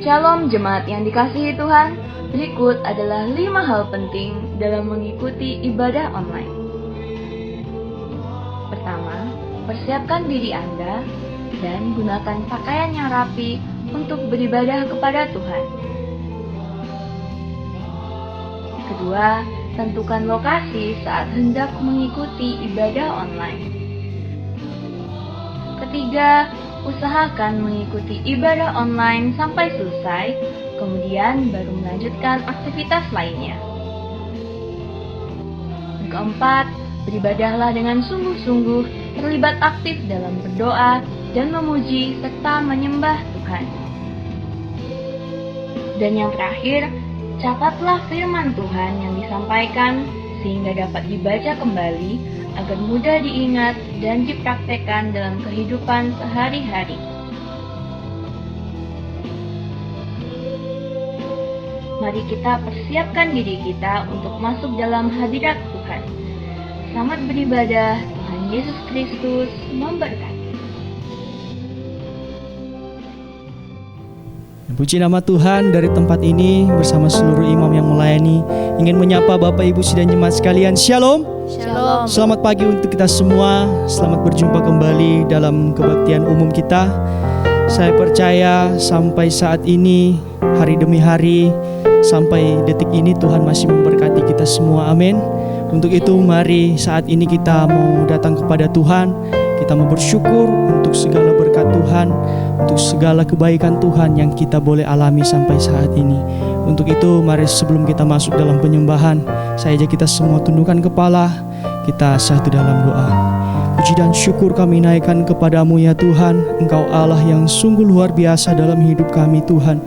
Shalom jemaat yang dikasihi Tuhan, berikut adalah 5 hal penting dalam mengikuti ibadah online. Pertama, persiapkan diri Anda dan gunakan pakaian yang rapi untuk beribadah kepada Tuhan. Kedua, tentukan lokasi saat hendak mengikuti ibadah online. Ketiga, usahakan mengikuti ibadah online sampai selesai, kemudian baru melanjutkan aktivitas lainnya. Yang keempat, beribadahlah dengan sungguh-sungguh, terlibat aktif dalam berdoa dan memuji serta menyembah Tuhan. Dan yang terakhir, catatlah firman Tuhan yang disampaikan sehingga dapat dibaca kembali agar mudah diingat dan dipraktekkan dalam kehidupan sehari-hari. Mari kita persiapkan diri kita untuk masuk dalam hadirat Tuhan. Selamat beribadah, Tuhan Yesus Kristus memberkati. Puji nama Tuhan, dari tempat ini bersama seluruh imam yang melayani ingin menyapa Bapak Ibu dan jemaat sekalian. Shalom. Shalom. Selamat pagi untuk kita semua. Selamat berjumpa kembali dalam kebaktian umum kita. Saya percaya sampai saat ini, hari demi hari, sampai detik ini Tuhan masih memberkati kita semua. Amin. Untuk itu mari saat ini kita mau datang kepada Tuhan. Kita mau bersyukur untuk segala berkat Tuhan, untuk segala kebaikan Tuhan yang kita boleh alami sampai saat ini. Untuk itu mari sebelum kita masuk dalam penyembahan, saya ajak kita semua tundukkan kepala, kita satu dalam doa. Puji dan syukur kami naikkan kepadamu ya Tuhan. Engkau Allah yang sungguh luar biasa dalam hidup kami Tuhan.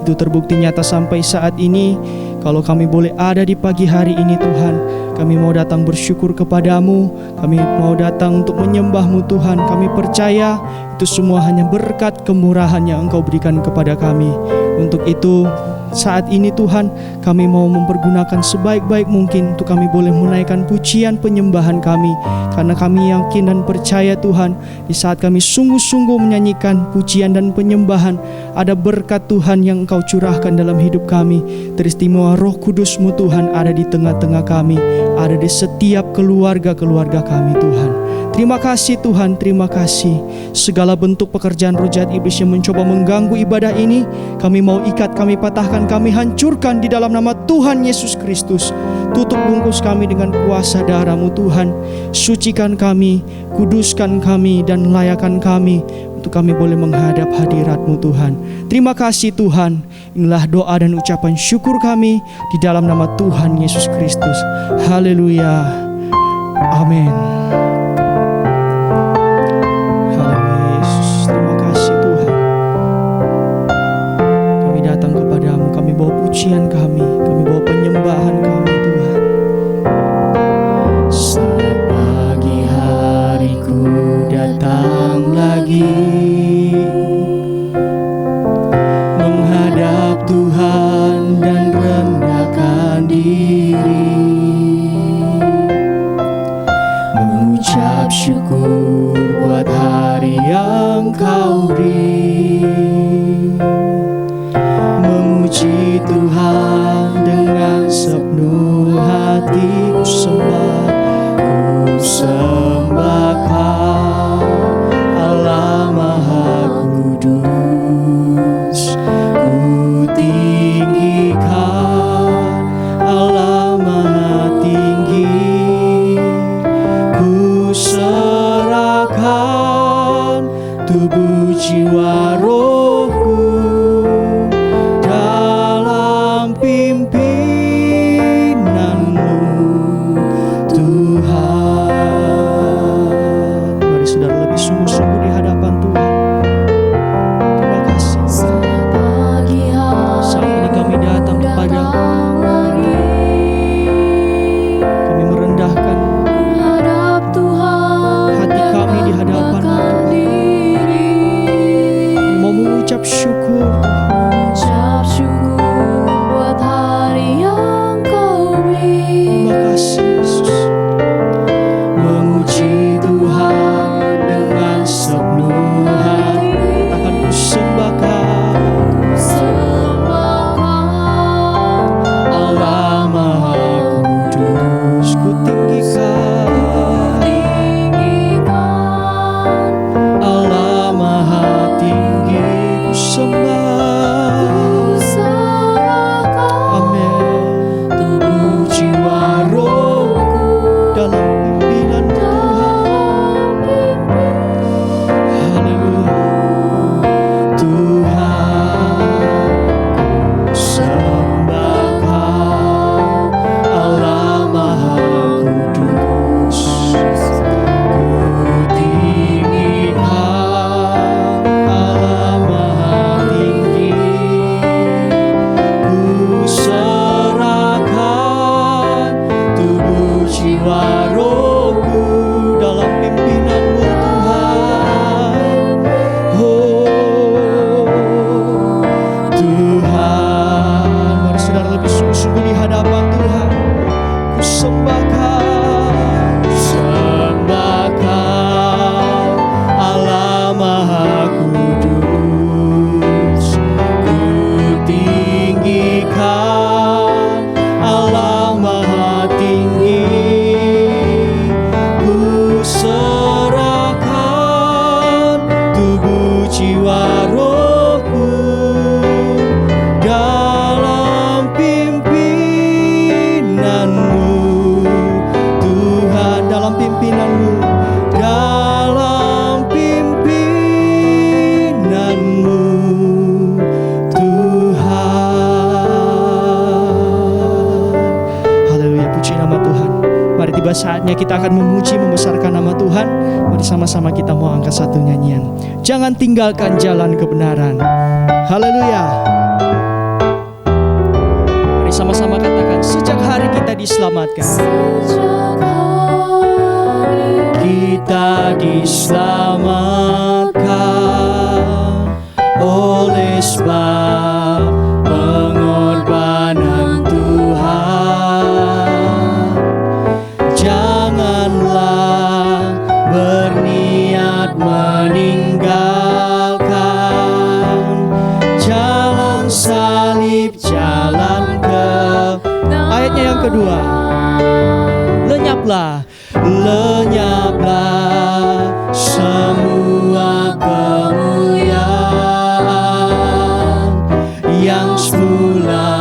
Itu terbukti nyata sampai saat ini. Kalau kami boleh ada di pagi hari ini Tuhan, kami mau datang bersyukur kepadamu. Kami mau datang untuk menyembahmu Tuhan. Kami percaya itu semua hanya berkat kemurahan yang Engkau berikan kepada kami. Untuk itu saat ini Tuhan, kami mau mempergunakan sebaik-baik mungkin untuk kami boleh menaikkan pujian penyembahan kami. Karena kami yakin dan percaya Tuhan, di saat kami sungguh-sungguh menyanyikan pujian dan penyembahan, ada berkat Tuhan yang Engkau curahkan dalam hidup kami. Teristimewa Roh Kudus-Mu Tuhan ada di tengah-tengah kami, ada di setiap keluarga-keluarga kami Tuhan. Terima kasih Tuhan, terima kasih. Segala bentuk pekerjaan roh jahat iblis yang mencoba mengganggu ibadah ini, kami mau ikat, kami patahkan, kami hancurkan di dalam nama Tuhan Yesus Kristus. Tutup bungkus kami dengan kuasa darah-Mu Tuhan. Sucikan kami, kuduskan kami, dan layakan kami untuk kami boleh menghadap hadirat-Mu Tuhan. Terima kasih Tuhan. Inilah doa dan ucapan syukur kami di dalam nama Tuhan Yesus Kristus. Haleluya. Amin. Pujian kami bawa penyembahan kami Tuhan. Saat pagi hariku datang lagi menghadap Tuhan dan rendahkan diri, mengucap syukur buat hari yang Kau beri, memuji Tuhan dengan sepenuh hati. Ku sembah Kau, Allah Maha Kudus. Ku tinggikan Allah Maha Tinggi. Ku serahkan tubuh jiwa rohku dalam pimpinanmu Tuhan. Mari saudara lebih sungguh-sungguh di hadapan Tuhan. Terima kasih. Saat ini kami datang kepada-Mu. Kami merendahkan hati kami di hadapan-Mu Tuhan. Mau mengucap syukur jiwa rohku dalam pimpinanmu Tuhan, dalam pimpinanmu, dalam pimpinanmu Tuhan. Haleluya, puji nama Tuhan. Mari tiba saatnya kita akan memuji, membesarkan nama Tuhan. Mari sama-sama kita mau angkat satu nyanyian. Jangan tinggalkan jalan kebenaran. Haleluya. Mari sama-sama katakan, sejak hari kita diselamatkan. Kita diselamatkan oleh sebab pengorbanan Tuhan. Janganlah berniat meninggalkan jalan salib, jalan ke. Ayatnya yang kedua, lenyaplah semua kemuliaan yang semula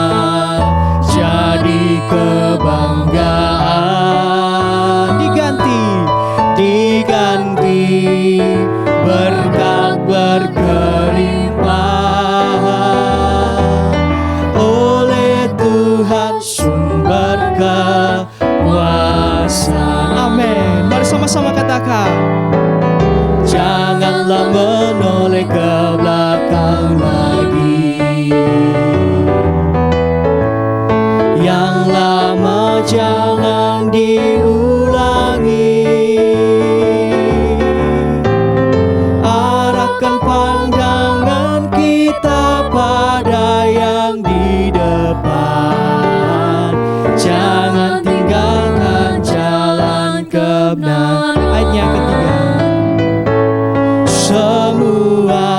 jadi kebanggaan, diganti berkat berkelimpahan oleh Tuhan sumber kekuasaan. Amin. Mari sama-sama katakan, janganlah menoleh ke belakang lagi. Yang lama jangan diulangi. Arahkan pandangan kita pada yang di depan. Jangan tinggalkan jalan kebenaran. Ayat yang ketiga, semua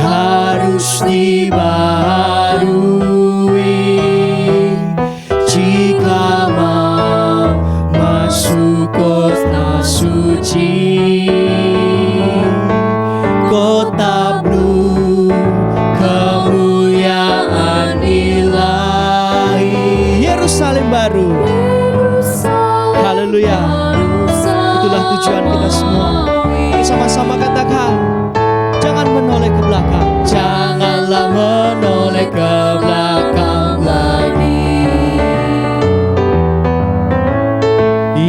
harus dibaharui jika mau masuk kota suci, kota penuh kemuliaan ilahi, Yerusalem baru. Haleluya. Itulah tujuan kita semua. Mari sama-sama katakan, jangan menoleh ke belakang. Janganlah menoleh ke belakang lagi.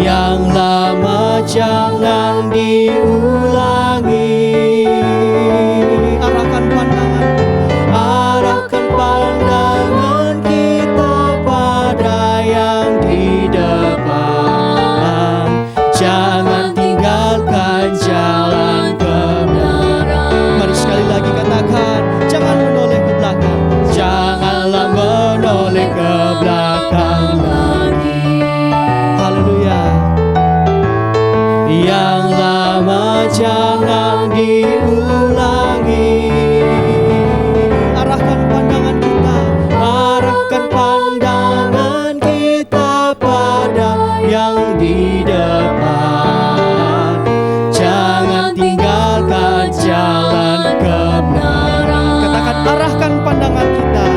Yang lama jangan diulangi. Arahkan pandangan kita pada yang di depan. Jangan tinggalkan jalan kebenaran. Mari sekali lagi katakan, jangan menoleh ke belakang. Janganlah menoleh ke belakang lagi. Haleluya. Yang lama jangan diulangi. Arahkan pandangan kita pada yang di depan. Jangan tinggalkan jalan kebenaran. Katakan, arahkan pandangan kita.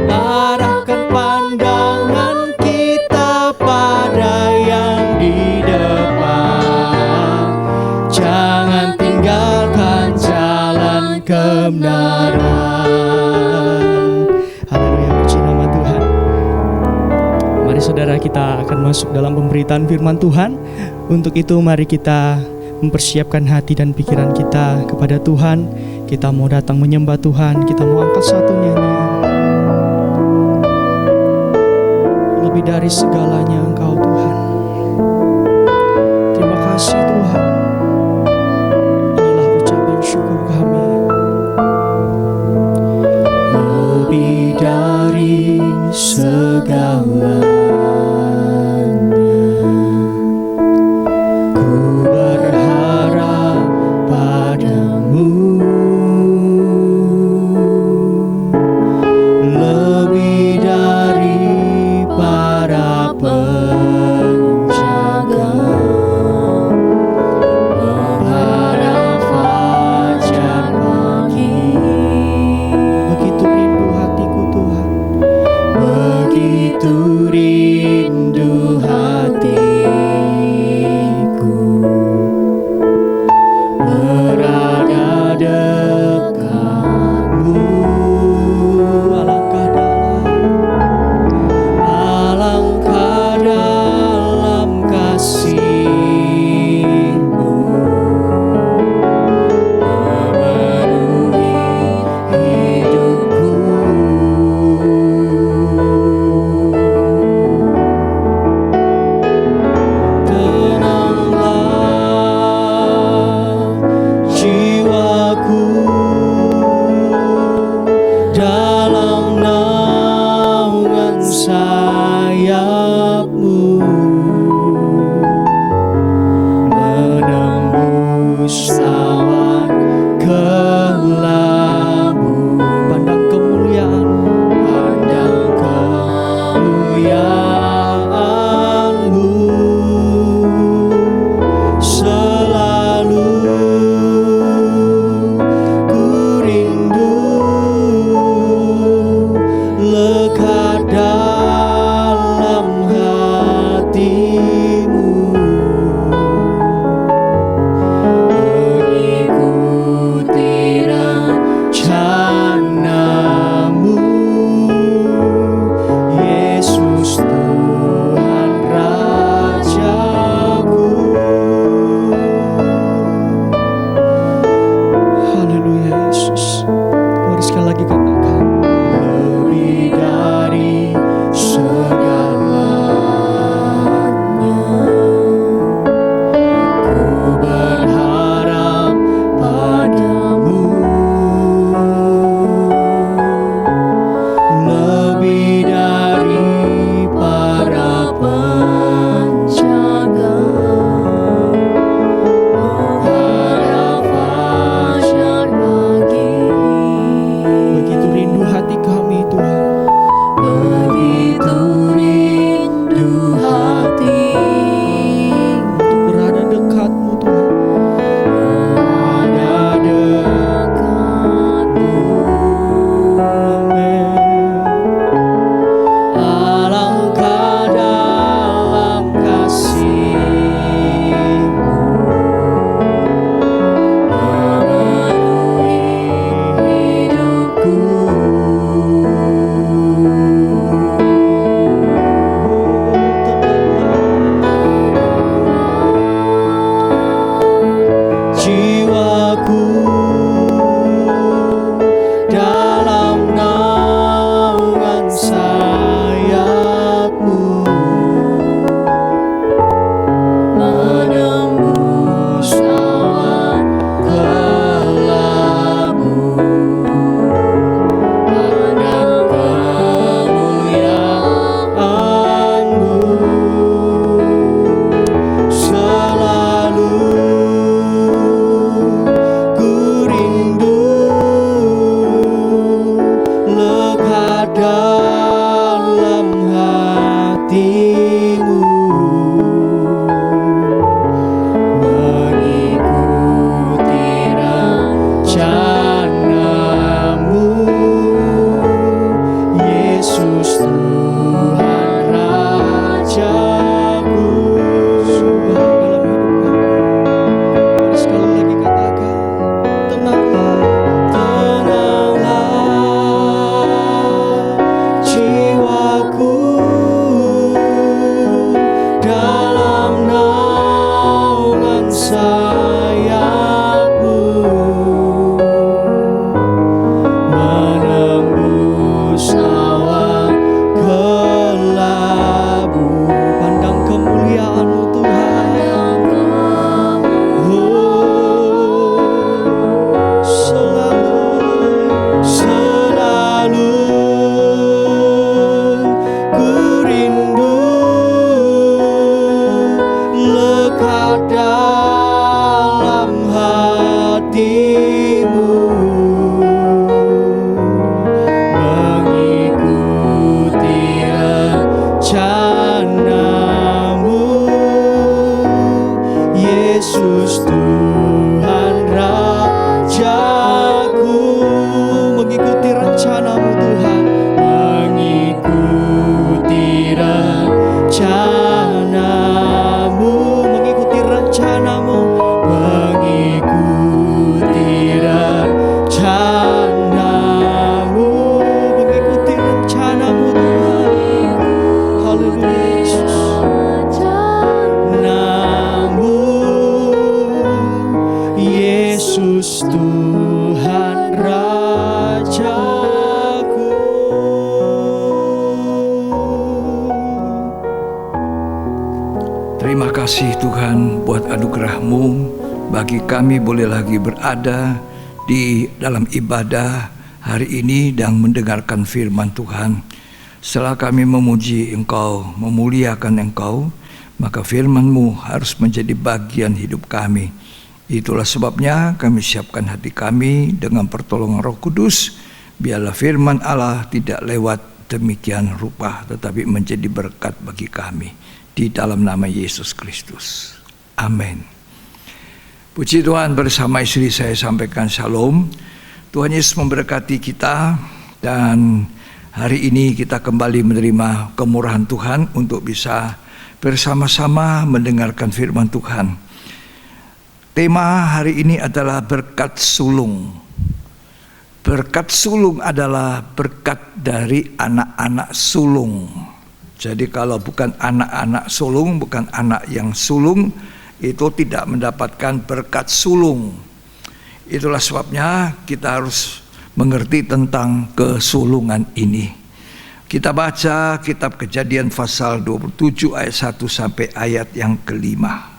Arahkan pandangan kita pada yang di depan. Jangan tinggalkan jalan kebenaran. Haleluya, puji nama Tuhan. Mari saudara, kita akan masuk dalam pemberitaan firman Tuhan. Untuk itu mari kita mempersiapkan hati dan pikiran kita kepada Tuhan. Kita mau datang menyembah Tuhan. Kita mau angkat satu nyanyian. Lebih dari segalanya Engkau Tuhan. Terima kasih Tuhan. Inilah ucapan syukur kami. Lebih dari segalanya ku berharap padamu. Lebih dari para penjaga hatimu, mengikuti rencanamu, Yesus Tuhan Rajaku. Mengikuti rencanamu Tuhan, mengikuti rencanamu, mengikuti rencanamu, mengikuti rencanamu, mengikuti rencanamu Tuhan. Haleluya Yesus. Rencanamu, Yesus Tuhan Rajaku. Terima kasih Tuhan buat anugerah-Mu bagi kami boleh lagi berada di dalam ibadah hari ini dan mendengarkan firman Tuhan. Setelah kami memuji Engkau, memuliakan Engkau, maka firman-Mu harus menjadi bagian hidup kami. Itulah sebabnya kami siapkan hati kami dengan pertolongan Roh Kudus. Biarlah firman Allah tidak lewat demikian rupa, tetapi menjadi berkat bagi kami. Di dalam nama Yesus Kristus. Amin. Puji Tuhan, bersama istri saya sampaikan shalom. Tuhan Yesus memberkati kita, dan hari ini kita kembali menerima kemurahan Tuhan untuk bisa bersama-sama mendengarkan firman Tuhan. Tema hari ini adalah berkat sulung. Berkat sulung adalah berkat dari anak-anak sulung. Jadi kalau bukan anak-anak sulung, bukan anak yang sulung, itu tidak mendapatkan berkat sulung. Itulah sebabnya kita harus mengerti tentang kesulungan ini. Kita baca kitab Kejadian pasal 27 ayat 1 sampai ayat yang kelima.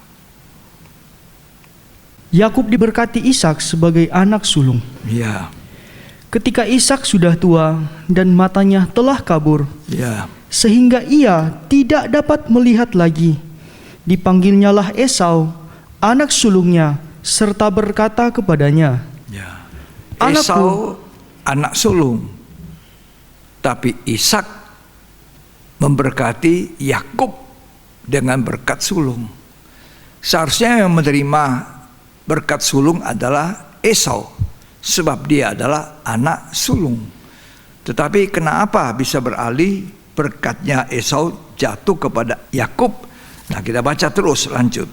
Yakub diberkati Ishak sebagai anak sulung. Ya, Ketika Ishak sudah tua dan matanya telah kabur, ya, sehingga ia tidak dapat melihat lagi, dipanggilnyalah Esau, anak sulungnya, serta berkata kepadanya, ya. Anakku. Esau anak sulung, tapi Ishak memberkati Yakub dengan berkat sulung. Seharusnya yang menerima berkat sulung adalah Esau, sebab dia adalah anak sulung. Tetapi kenapa bisa beralih berkatnya Esau jatuh kepada Yakub? Nah, kita baca terus, lanjut.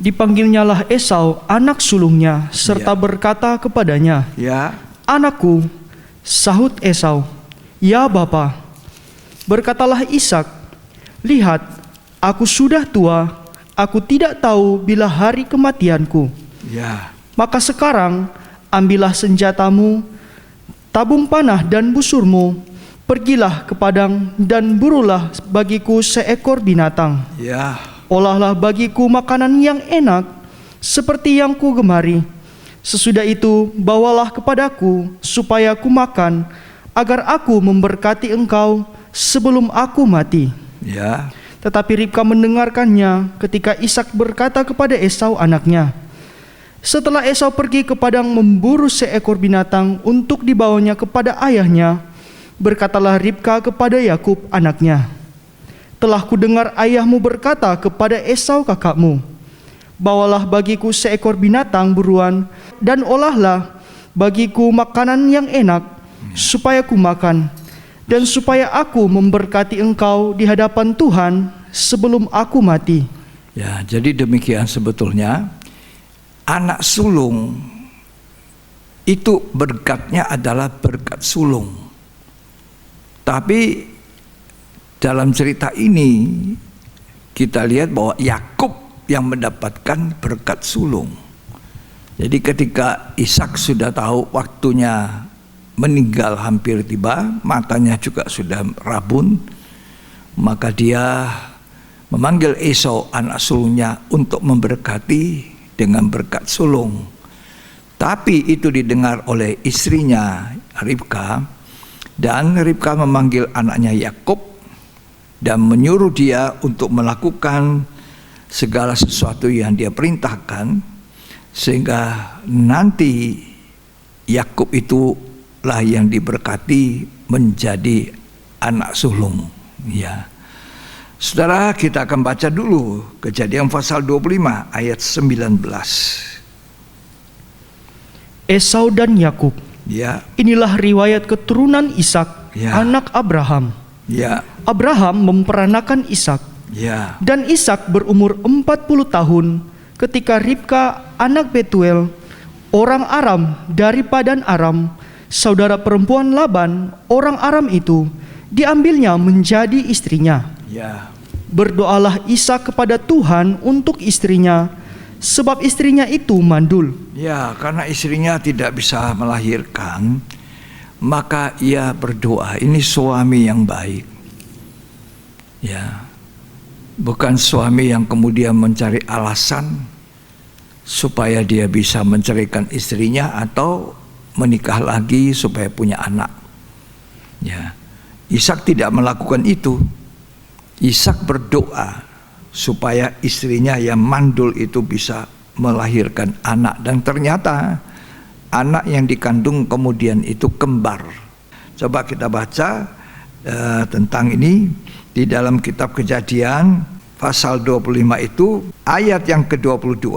Dipanggilnyalah Esau, anak sulungnya, serta berkata kepadanya, Ya, Anakku, sahut Esau, ya Bapa. Berkatalah Ishak, lihat, aku sudah tua, aku tidak tahu bila hari kematianku. ya, Maka sekarang ambillah senjatamu, tabung panah dan busurmu, pergilah ke padang dan burulah bagiku seekor binatang. ya, Olahlah bagiku makanan yang enak, seperti yang ku gemari. Sesudah itu bawalah kepadaku, supaya ku makan, agar aku memberkati engkau sebelum aku mati. ya, Tetapi Ribka mendengarkannya ketika Ishak berkata kepada Esau anaknya. Setelah Esau pergi ke padang memburu seekor binatang untuk dibawanya kepada ayahnya, berkatalah Ribka kepada Yakub anaknya, telah kudengar ayahmu berkata kepada Esau kakakmu, bawalah bagiku seekor binatang buruan dan olahlah bagiku makanan yang enak, supaya ku makan, dan supaya aku memberkati engkau di hadapan Tuhan sebelum aku mati. ya. Jadi demikian sebetulnya. Anak sulung itu berkatnya adalah berkat sulung. Tapi dalam cerita ini kita lihat bahwa Yakub yang mendapatkan berkat sulung. Jadi ketika Ishak sudah tahu waktunya meninggal hampir tiba, matanya juga sudah rabun, maka dia memanggil Esau anak sulungnya untuk memberkati dengan berkat sulung. Tapi itu didengar oleh istrinya Ribka, dan Ribka memanggil anaknya Yakub dan menyuruh dia untuk melakukan segala sesuatu yang dia perintahkan. Sehingga nanti Yakub itulah yang diberkati menjadi anak sulung. Ya. Saudara, kita akan baca dulu Kejadian pasal 25 ayat 19. Esau dan Yakub. Ya. Inilah riwayat keturunan Ishak, Ya. anak Abraham. Ya. Abraham memperanakan Ishak, Ya. dan Ishak berumur 40 tahun ketika Ribka anak Betuel, orang Aram dari Padan Aram, saudara perempuan Laban, orang Aram itu, diambilnya menjadi istrinya. Ya. Berdoalah Ishak kepada Tuhan untuk istrinya, sebab istrinya itu mandul. Ya, karena istrinya tidak bisa melahirkan, maka ia berdoa. Ini suami yang baik. Ya. Bukan suami yang kemudian mencari alasan supaya dia bisa menceraikan istrinya atau menikah lagi supaya punya anak. Ya. Ishak tidak melakukan itu. Ishak berdoa supaya istrinya yang mandul itu bisa melahirkan anak, dan ternyata anak yang dikandung kemudian itu kembar. Coba kita baca tentang ini di dalam kitab Kejadian pasal 25 itu ayat yang ke-22.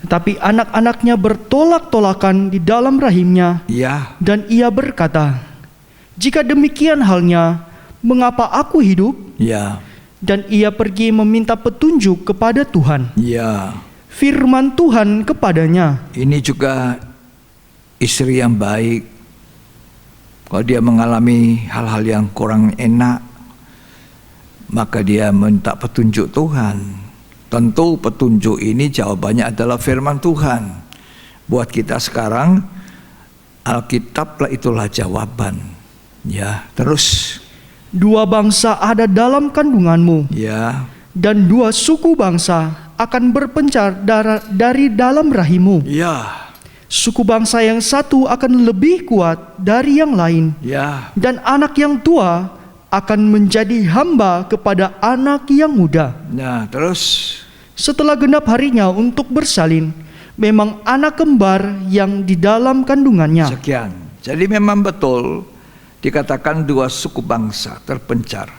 Tetapi anak-anaknya bertolak-tolakan di dalam rahimnya, Ya. dan ia berkata, "Jika demikian halnya, mengapa aku hidup?" Ya. Dan ia pergi meminta petunjuk kepada Tuhan. Ya. Firman Tuhan kepadanya, Ini juga istri yang baik. Kalau dia mengalami hal-hal yang kurang enak, maka dia minta petunjuk Tuhan. Tentu petunjuk ini jawabannya adalah firman Tuhan. Buat kita sekarang, Alkitablah itulah jawaban. Ya, terus. "Dua bangsa ada dalam kandunganmu, Ya. dan dua suku bangsa akan berpencar dari dalam rahimmu. Ya. Suku bangsa yang satu akan lebih kuat dari yang lain, Ya. dan anak yang tua akan menjadi hamba kepada anak yang muda. Nah, terus. Setelah genap harinya untuk bersalin, memang anak kembar yang di dalam kandungannya." Sekian. Jadi memang betul dikatakan dua suku bangsa terpencar.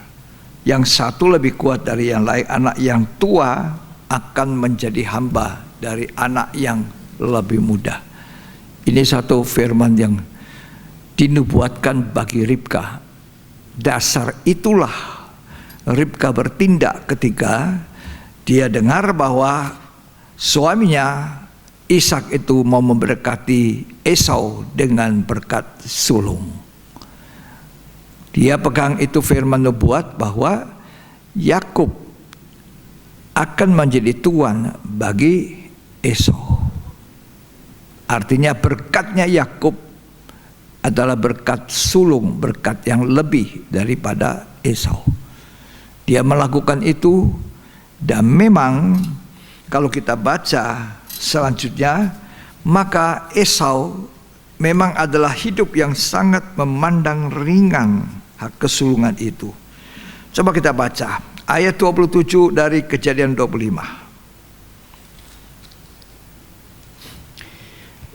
Yang satu lebih kuat dari yang lain. Anak yang tua akan menjadi hamba dari anak yang lebih muda. Ini satu firman yang dinubuatkan bagi Ribka. Dasar itulah Ribka bertindak ketika dia dengar bahwa suaminya Ishak itu mau memberkati Esau dengan berkat sulung. Dia pegang itu firman nubuat bahwa Yakub akan menjadi tuan bagi Esau. Artinya berkatnya Yakub adalah berkat sulung, berkat yang lebih daripada Esau. Dia melakukan itu, dan memang kalau kita baca selanjutnya, maka Esau memang adalah hidup yang sangat memandang ringan hak kesulungan itu. Coba kita baca ayat 27 dari Kejadian 25.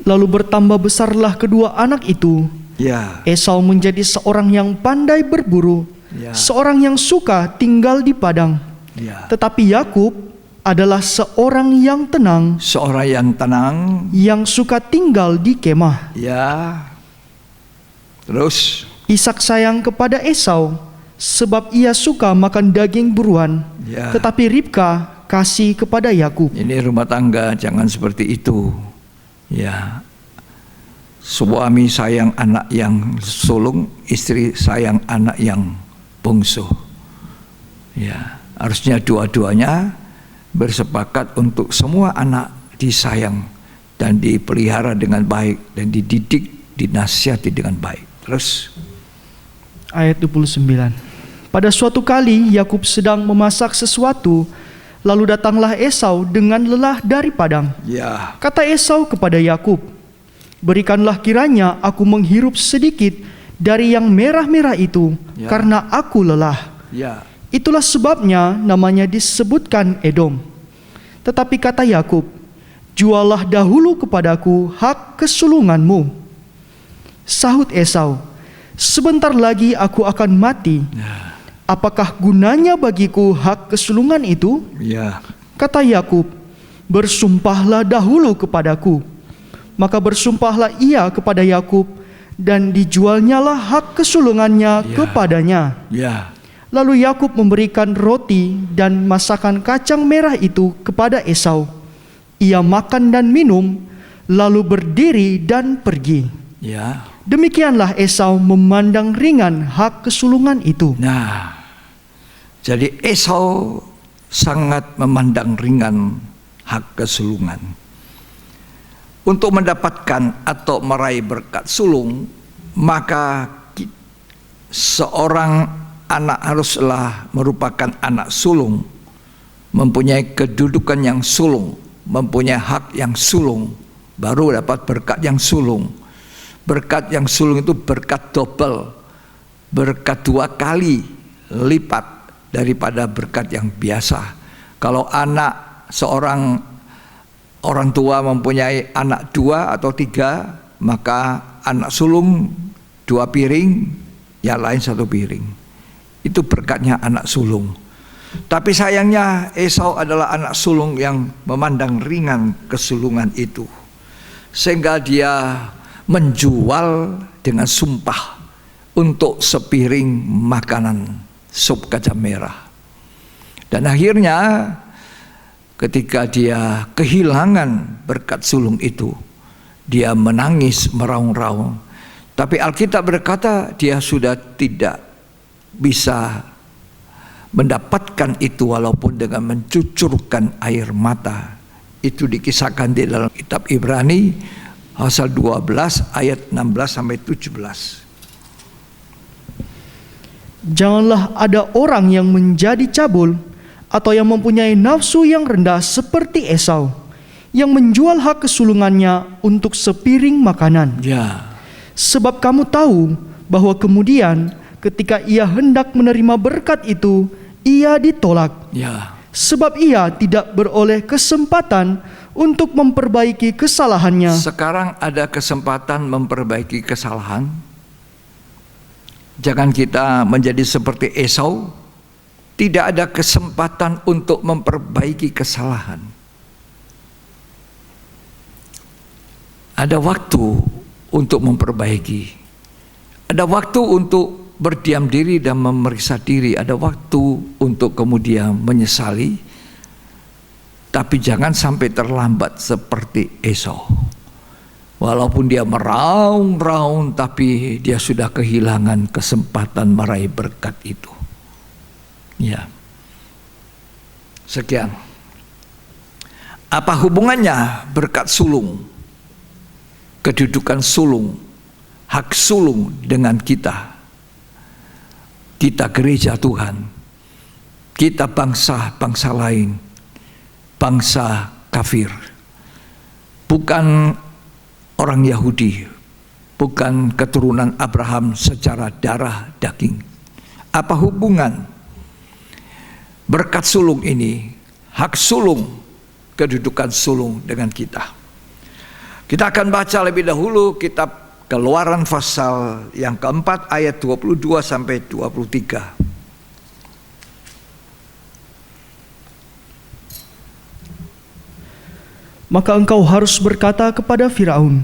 Lalu bertambah besarlah kedua anak itu. Ya. Esau menjadi seorang yang pandai berburu, Ya. seorang yang suka tinggal di padang. Ya. Tetapi Yakub adalah seorang yang tenang, Seorang yang tenang. yang suka tinggal di kemah. Ya. Terus. Ishak sayang kepada Esau, sebab ia suka makan daging buruan. Ya. Tetapi Ribka kasih kepada Yakub. Ini rumah tangga jangan seperti itu. Ya. Suami sayang anak yang sulung, istri sayang anak yang bungsu. Ya, harusnya dua-duanya bersepakat untuk semua anak disayang dan dipelihara dengan baik dan dididik, dinasihati dengan baik. Terus Ayat 29. Pada suatu kali Yakub sedang memasak sesuatu, lalu datanglah Esau dengan lelah dari padang. ya, Kata Esau kepada Yakub, "Berikanlah kiranya aku menghirup sedikit dari yang merah-merah itu, Ya. karena aku lelah." ya, Itulah sebabnya namanya disebutkan Edom. Tetapi kata Yakub, "Juallah dahulu kepadaku hak kesulunganmu." Sahut Esau, "Sebentar lagi aku akan mati. Apakah gunanya bagiku hak kesulungan itu?" Ya. Kata Yakub, "Bersumpahlah dahulu kepadaku." Maka bersumpahlah ia kepada Yakub, dan dijualnyalah hak kesulungannya kepadanya. Ya. Lalu Yakub memberikan roti dan masakan kacang merah itu kepada Esau. Ia makan dan minum, lalu berdiri dan pergi. Ya. Demikianlah Esau memandang ringan hak kesulungan itu. Nah, jadi Esau sangat memandang ringan hak kesulungan. Untuk mendapatkan atau meraih berkat sulung, maka seorang anak haruslah merupakan anak sulung, mempunyai kedudukan yang sulung, mempunyai hak yang sulung, baru dapat berkat yang sulung. Berkat yang sulung itu berkat double, berkat 2 kali lipat daripada berkat yang biasa. Kalau seorang orang tua mempunyai anak 2 atau 3, maka anak sulung 2 piring, yang lain 1 piring. Itu berkatnya anak sulung. Tapi sayangnya Esau adalah anak sulung yang memandang ringan kesulungan itu, sehingga dia menjual dengan sumpah untuk sepiring makanan sup kacang merah. Dan akhirnya ketika dia kehilangan berkat sulung itu, dia menangis meraung-raung. Tapi Alkitab berkata dia sudah tidak bisa mendapatkan itu walaupun dengan mencucurkan air mata. Itu dikisahkan di dalam kitab Ibrani pasal 12 ayat 16 sampai 17. Janganlah ada orang yang menjadi cabul atau yang mempunyai nafsu yang rendah seperti Esau, yang menjual hak kesulungannya untuk sepiring makanan. Ya. Sebab kamu tahu bahwa kemudian ketika ia hendak menerima berkat itu, ia ditolak. Ya. Sebab ia tidak beroleh kesempatan untuk memperbaiki kesalahannya. Sekarang ada kesempatan memperbaiki kesalahan. Jangan kita menjadi seperti Esau, tidak ada kesempatan untuk memperbaiki kesalahan. Ada waktu untuk memperbaiki. Ada waktu untuk berdiam diri dan memeriksa diri. Ada waktu untuk kemudian menyesali. Tapi jangan sampai terlambat seperti Esau. Walaupun dia meraung-raung, tapi dia sudah kehilangan kesempatan meraih berkat itu. Ya. Sekian. Apa hubungannya berkat sulung, kedudukan sulung, hak sulung dengan kita? Kita gereja Tuhan, kita bangsa-bangsa lain, bangsa kafir, bukan orang Yahudi, bukan keturunan Abraham secara darah daging. Apa hubungan berkat sulung ini, hak sulung, kedudukan sulung dengan kita? Kita akan baca lebih dahulu kitab Keluaran pasal yang keempat ayat 22 sampai 23. Maka engkau harus berkata kepada Firaun,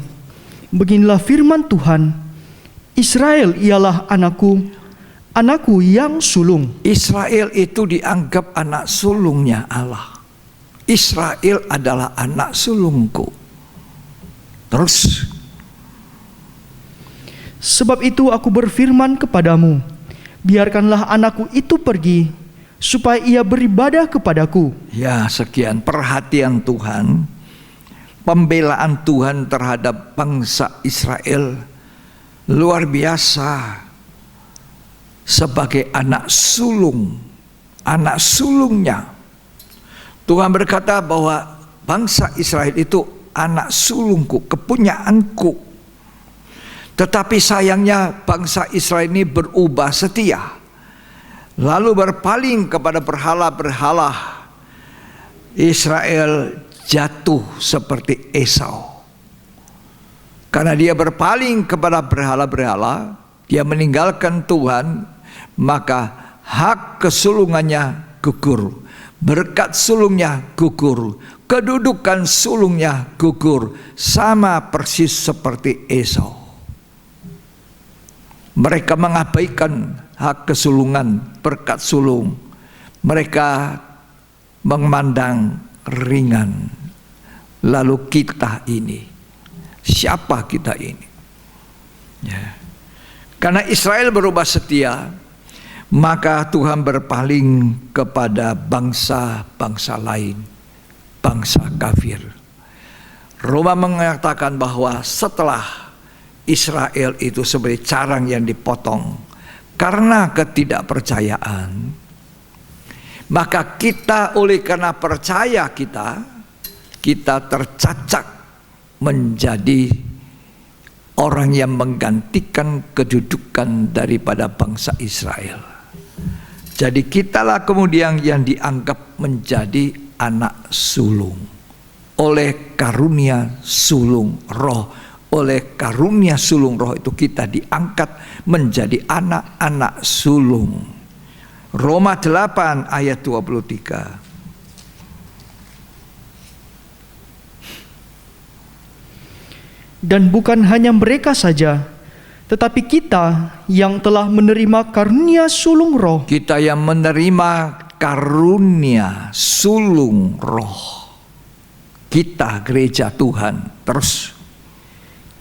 beginilah firman Tuhan, Israel ialah anakku, anakku yang sulung. Israel itu dianggap anak sulungnya Allah. Israel adalah anak sulungku. Terus, sebab itu aku berfirman kepadamu, biarkanlah anakku itu pergi, supaya ia beribadah kepadaku. ya, sekian perhatian Tuhan, pembelaan Tuhan terhadap bangsa Israel luar biasa. Sebagai anak sulung, anak sulungnya, Tuhan berkata bahwa bangsa Israel itu anak sulungku, kepunyaanku. Tetapi sayangnya bangsa Israel ini berubah setia, lalu berpaling kepada berhala-berhala Israel jatuh seperti Esau. Karena dia berpaling kepada berhala-berhala, dia meninggalkan Tuhan, maka hak kesulungannya gugur, berkat sulungnya gugur, kedudukan sulungnya gugur, sama persis seperti Esau. Mereka mengabaikan hak kesulungan, berkat sulung. Mereka memandang ringan. Lalu kita ini, siapa kita ini? Ya. Karena Israel berubah setia, maka Tuhan berpaling kepada bangsa-bangsa lain, bangsa kafir. Roma mengatakan bahwa setelah Israel itu sebagai carang yang dipotong karena ketidakpercayaan, maka kita oleh karena percaya kita tercacak menjadi orang yang menggantikan kedudukan daripada bangsa Israel. Jadi kitalah kemudian yang dianggap menjadi anak sulung oleh karunia sulung roh. Oleh karunia sulung roh itu kita diangkat menjadi anak-anak sulung. Roma 8 ayat 23. Dan bukan hanya mereka saja, tetapi kita yang telah menerima karunia sulung roh. Kita yang menerima karunia sulung roh. Kita gereja Tuhan. Terus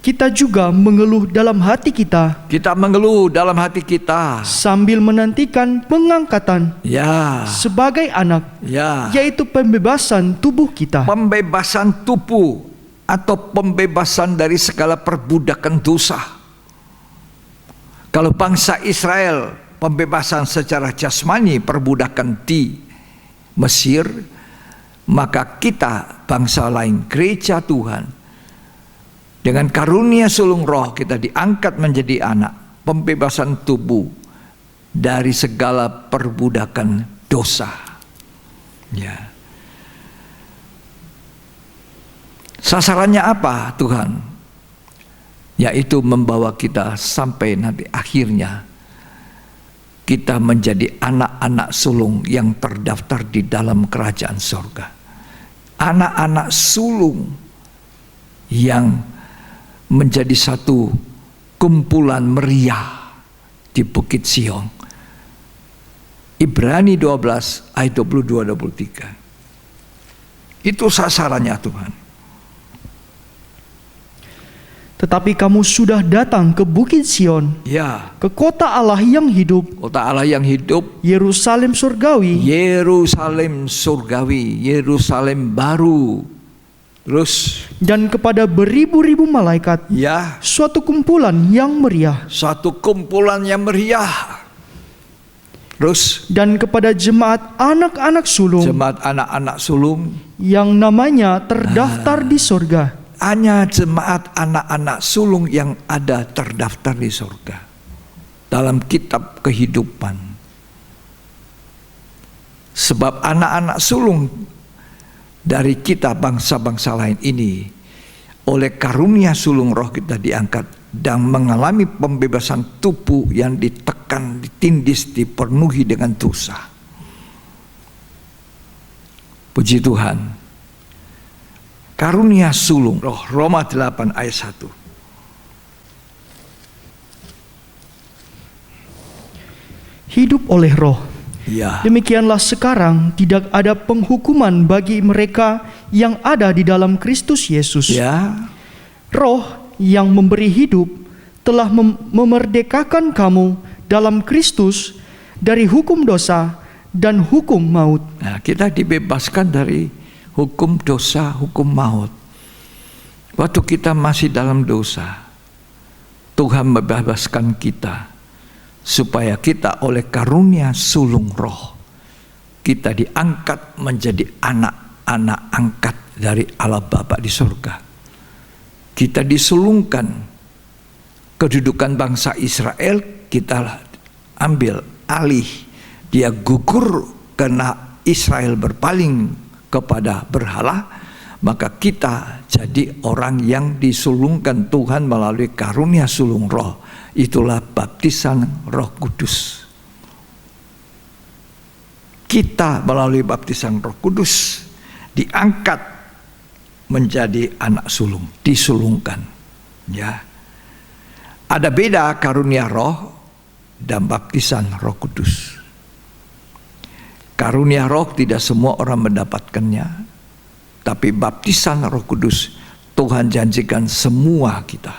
Kita juga mengeluh dalam hati kita. kita mengeluh dalam hati kita. Sambil menantikan pengangkatan Ya, sebagai anak, ya. yaitu pembebasan tubuh kita. Pembebasan tubuh atau pembebasan dari segala perbudakan dosa. Kalau bangsa Israel pembebasan secara jasmani, perbudakan di Mesir, maka kita bangsa lain, gereja Tuhan, dengan karunia sulung roh kita diangkat menjadi anak, pembebasan tubuh dari segala perbudakan dosa. Ya. Sasarannya apa Tuhan? Yaitu membawa kita sampai nanti akhirnya kita menjadi anak-anak sulung yang terdaftar di dalam kerajaan surga. Anak-anak sulung yang menjadi satu kumpulan meriah di Bukit Sion. Ibrani 12 ayat 22-23. Itu sasarannya Tuhan. Tetapi kamu sudah datang ke Bukit Sion, Ya, ke kota Allah yang hidup, kota Allah yang hidup, Yerusalem surgawi, Yerusalem surgawi, Yerusalem baru. Terus, dan kepada beribu-ribu malaikat, ya, suatu kumpulan yang meriah, satu kumpulan yang meriah. Terus, dan kepada jemaat anak-anak sulung jemaat anak-anak sulung, yang namanya terdaftar di sorga. hanya jemaat anak-anak sulung yang ada terdaftar di surga dalam kitab kehidupan. Sebab anak-anak sulung dari kita bangsa-bangsa lain ini oleh karunia sulung roh kita diangkat dan mengalami pembebasan tubuh yang ditekan, ditindis, dipenuhi dengan dosa. Puji Tuhan. Karunia sulung roh, Roma 8 ayat 1. Hidup oleh roh. Ya, Demikianlah sekarang tidak ada penghukuman bagi mereka yang ada di dalam Kristus Yesus. ya, Roh yang memberi hidup telah memerdekakan kamu dalam Kristus dari hukum dosa dan hukum maut. nah, kita dibebaskan dari hukum dosa, hukum maut. Waktu kita masih dalam dosa, Tuhan membebaskan kita supaya kita oleh karunia sulung roh kita diangkat menjadi anak-anak angkat dari Allah Bapa di surga. Kita disulungkan kedudukan bangsa Israel, kita ambil alih. Dia gugur karena Israel berpaling kepada berhala, maka kita jadi orang yang disulungkan Tuhan melalui karunia sulung roh. Itulah baptisan Roh Kudus. Kita melalui baptisan Roh Kudus diangkat menjadi anak sulung, disulungkan. Ya. Ada beda karunia roh dan baptisan Roh Kudus. Karunia roh tidak semua orang mendapatkannya, tapi baptisan Roh Kudus Tuhan janjikan semua kita.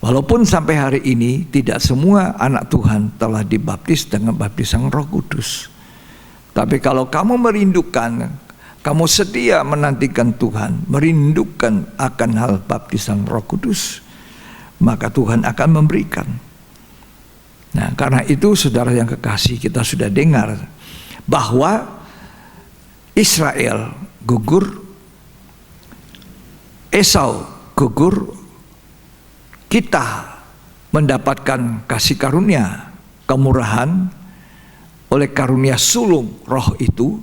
Walaupun sampai hari ini tidak semua anak Tuhan telah dibaptis dengan baptisan Roh Kudus. Tapi kalau kamu merindukan, kamu setia menantikan Tuhan, merindukan akan hal baptisan Roh Kudus, maka Tuhan akan memberikan. Nah, karena itu saudara yang kekasih, kita sudah dengar bahwa Israel gugur, Esau gugur, kita mendapatkan kasih karunia, kemurahan oleh karunia sulung roh itu.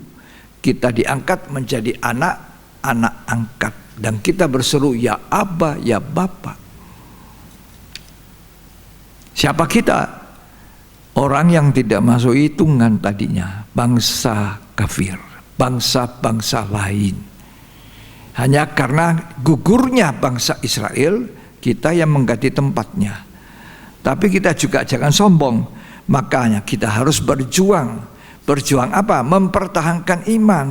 Kita diangkat menjadi anak-anak angkat, dan kita berseru, ya Aba, ya Bapa. Siapa kita? Orang yang tidak masuk hitungan tadinya, bangsa kafir, bangsa-bangsa lain. Hanya karena gugurnya bangsa Israel, kita yang mengganti tempatnya. Tapi kita juga jangan sombong. Makanya kita harus berjuang. Berjuang apa? Mempertahankan iman.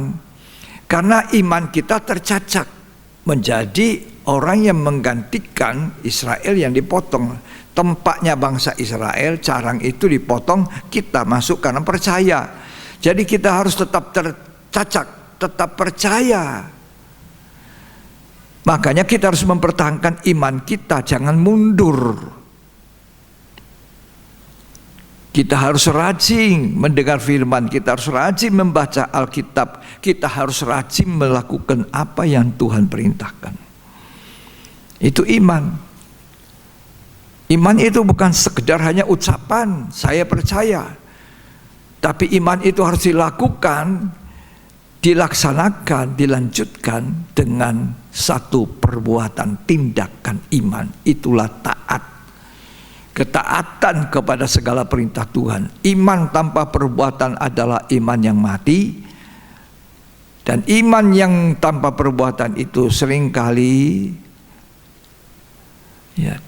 Karena iman kita tercacat menjadi orang yang menggantikan Israel yang dipotong. Tempatnya bangsa Israel, carang itu dipotong, kita masuk karena percaya. Jadi kita harus tetap tercacat, tetap percaya. Makanya kita harus mempertahankan iman kita, jangan mundur. Kita harus rajin mendengar firman, kita harus rajin membaca Alkitab, kita harus rajin melakukan apa yang Tuhan perintahkan. Itu iman. Iman itu bukan sekedar hanya ucapan, saya percaya. Tapi iman itu harus dilakukan, dilaksanakan, dilanjutkan dengan satu perbuatan, tindakan iman. Itulah taat. Ketaatan kepada segala perintah Tuhan. Iman tanpa perbuatan adalah iman yang mati. Dan iman yang tanpa perbuatan itu seringkali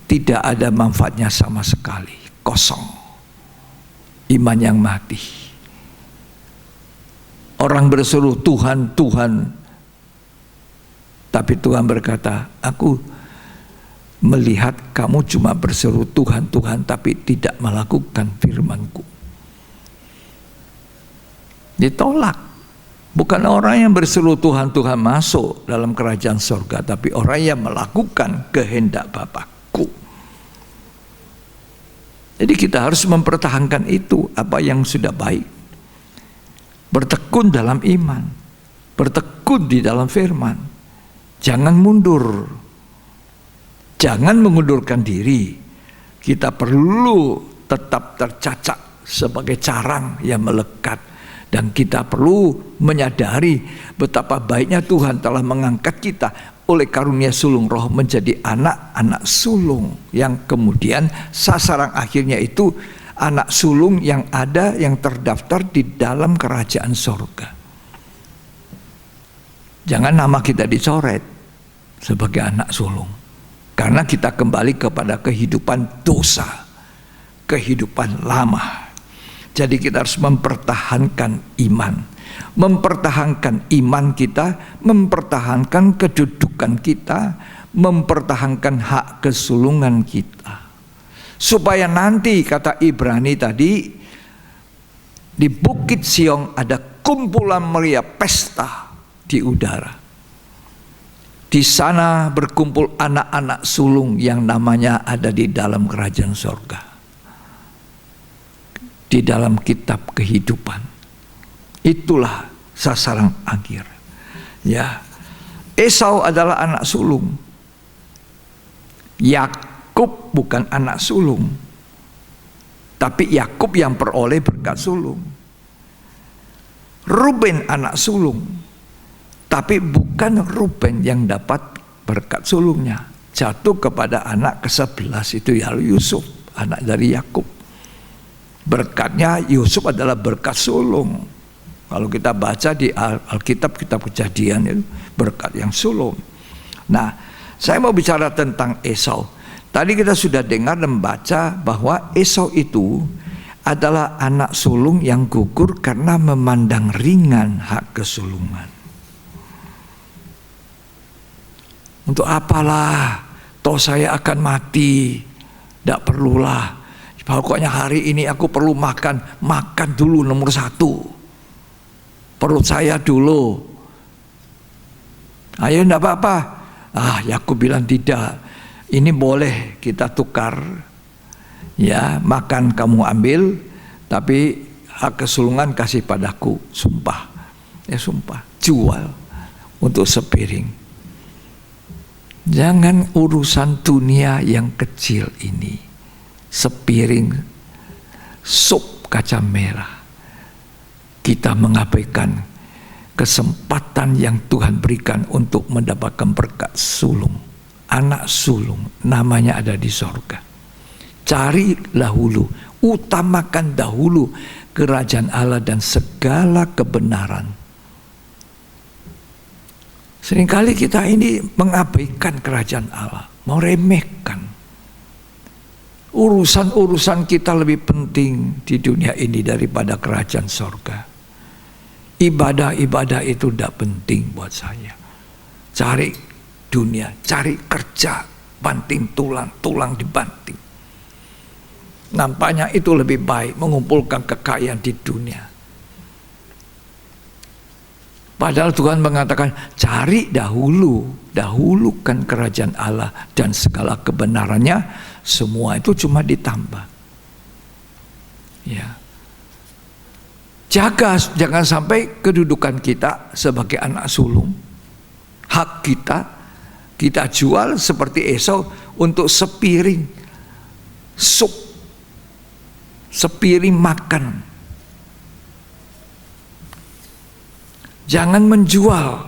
tidak ada manfaatnya sama sekali. Kosong. Iman yang mati. Orang berseru Tuhan, Tuhan. Tapi Tuhan berkata, aku melihat kamu cuma berseru Tuhan, Tuhan, tapi tidak melakukan firman-Ku. Ditolak. Bukan orang yang berseru Tuhan, Tuhan masuk dalam kerajaan surga, tapi orang yang melakukan kehendak Bapa-Ku. Jadi kita harus mempertahankan itu, apa yang sudah baik. Bertekun dalam iman, bertekun di dalam firman. Jangan mundur, jangan mengundurkan diri. Kita perlu tetap tercacat sebagai carang yang melekat. Dan kita perlu menyadari betapa baiknya Tuhan telah mengangkat kita oleh karunia sulung roh menjadi anak-anak sulung. Yang kemudian sasaran akhirnya itu anak sulung yang ada, yang terdaftar di dalam kerajaan surga. Jangan nama kita dicoret sebagai anak sulung, karena kita kembali kepada kehidupan dosa, kehidupan lama. Jadi kita harus mempertahankan iman, mempertahankan iman kita, mempertahankan kedudukan kita, mempertahankan hak kesulungan kita. Supaya nanti, kata Ibrani tadi, di Bukit Siong ada kumpulan meriah, pesta di udara. Di sana berkumpul anak-anak sulung yang namanya ada di dalam kerajaan surga. Di dalam kitab kehidupan. Itulah sasaran akhir. Ya. Esau adalah anak sulung. Yakub bukan anak sulung. Tapi Yakub yang peroleh berkat sulung. Ruben anak sulung. Tapi bukan Ruben yang dapat berkat sulungnya. Jatuh kepada anak ke-11 itu ya Yusuf, anak dari Yakub. Berkatnya Yusuf adalah berkat sulung. Kalau kita baca di Alkitab, kitab Kejadian, itu berkat yang sulung. Nah, saya mau bicara tentang Esau. Tadi kita sudah dengar dan baca bahwa Esau itu adalah anak sulung yang gugur karena memandang ringan hak kesulungan. Untuk apalah, toh saya akan mati, tidak perlulah. Pokoknya hari ini aku perlu makan dulu nomor 1. Perut saya dulu. Ayo tidak apa-apa. Yakub bilang tidak. Ini boleh kita tukar. Ya, makan kamu ambil, tapi hak kesulungan kasih padaku. Sumpah. Ya sumpah. Jual untuk sepiring. Jangan urusan dunia yang kecil ini, sepiring sup kacang merah, kita mengabaikan kesempatan yang Tuhan berikan untuk mendapatkan berkat sulung. Anak sulung namanya ada di sorga. Cari dahulu, utamakan dahulu kerajaan Allah dan segala kebenaran. Seringkali kita ini mengabaikan kerajaan Allah, meremehkan. Urusan-urusan kita lebih penting di dunia ini daripada kerajaan sorga. Ibadah-ibadah itu tidak penting buat saya. Cari dunia, cari kerja, banting tulang dibanting. Nampaknya itu lebih baik mengumpulkan kekayaan di dunia. Padahal Tuhan mengatakan cari dahulukan kerajaan Allah dan segala kebenarannya, semua itu cuma ditambah. Ya. Jaga jangan sampai kedudukan kita sebagai anak sulung, hak kita jual seperti Esau untuk sepiring sup, sepiring makan. Jangan menjual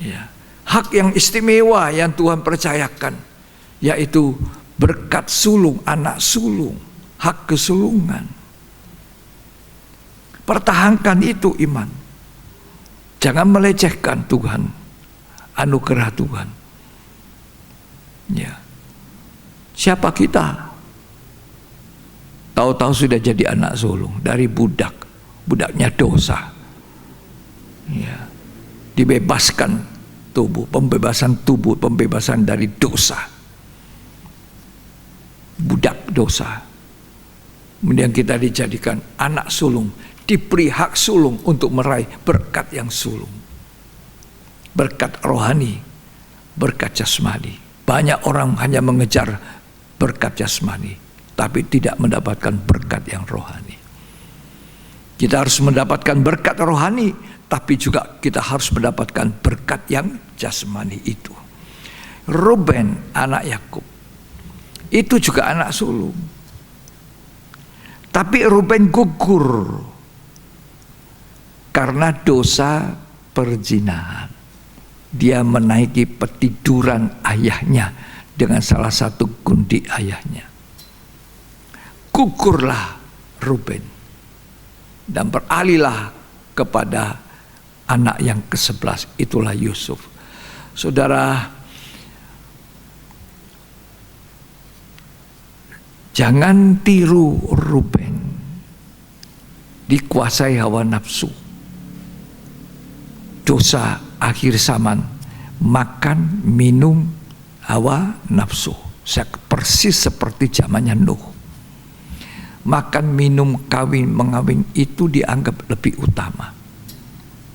ya, hak yang istimewa yang Tuhan percayakan, yaitu berkat sulung, anak sulung, hak kesulungan. Pertahankan itu iman. Jangan melecehkan Tuhan, anugerah Tuhan. Ya. Siapa kita? Tahu-tahu sudah jadi anak sulung dari budaknya dosa. Ya, dibebaskan tubuh, pembebasan dari dosa, budak dosa. Kemudian kita dijadikan anak sulung, diberi hak sulung untuk meraih berkat yang sulung, berkat rohani, berkat jasmani. Banyak orang hanya mengejar berkat jasmani, tapi tidak mendapatkan berkat yang rohani. Kita harus mendapatkan berkat rohani, tapi juga kita harus mendapatkan berkat yang jasmani itu. Ruben anak Yakub itu juga anak sulung, tapi Ruben gugur karena dosa perzinahan. Dia menaiki petiduran ayahnya dengan salah satu gundi ayahnya. Gugurlah Ruben dan beralihlah kepada anak yang ke-11, itulah Yusuf. Saudara, jangan tiru Ruben, dikuasai hawa nafsu, dosa akhir zaman, makan, minum, hawa nafsu. Persis seperti zamannya Nuh. Makan, minum, kawin, mengawin itu dianggap lebih utama.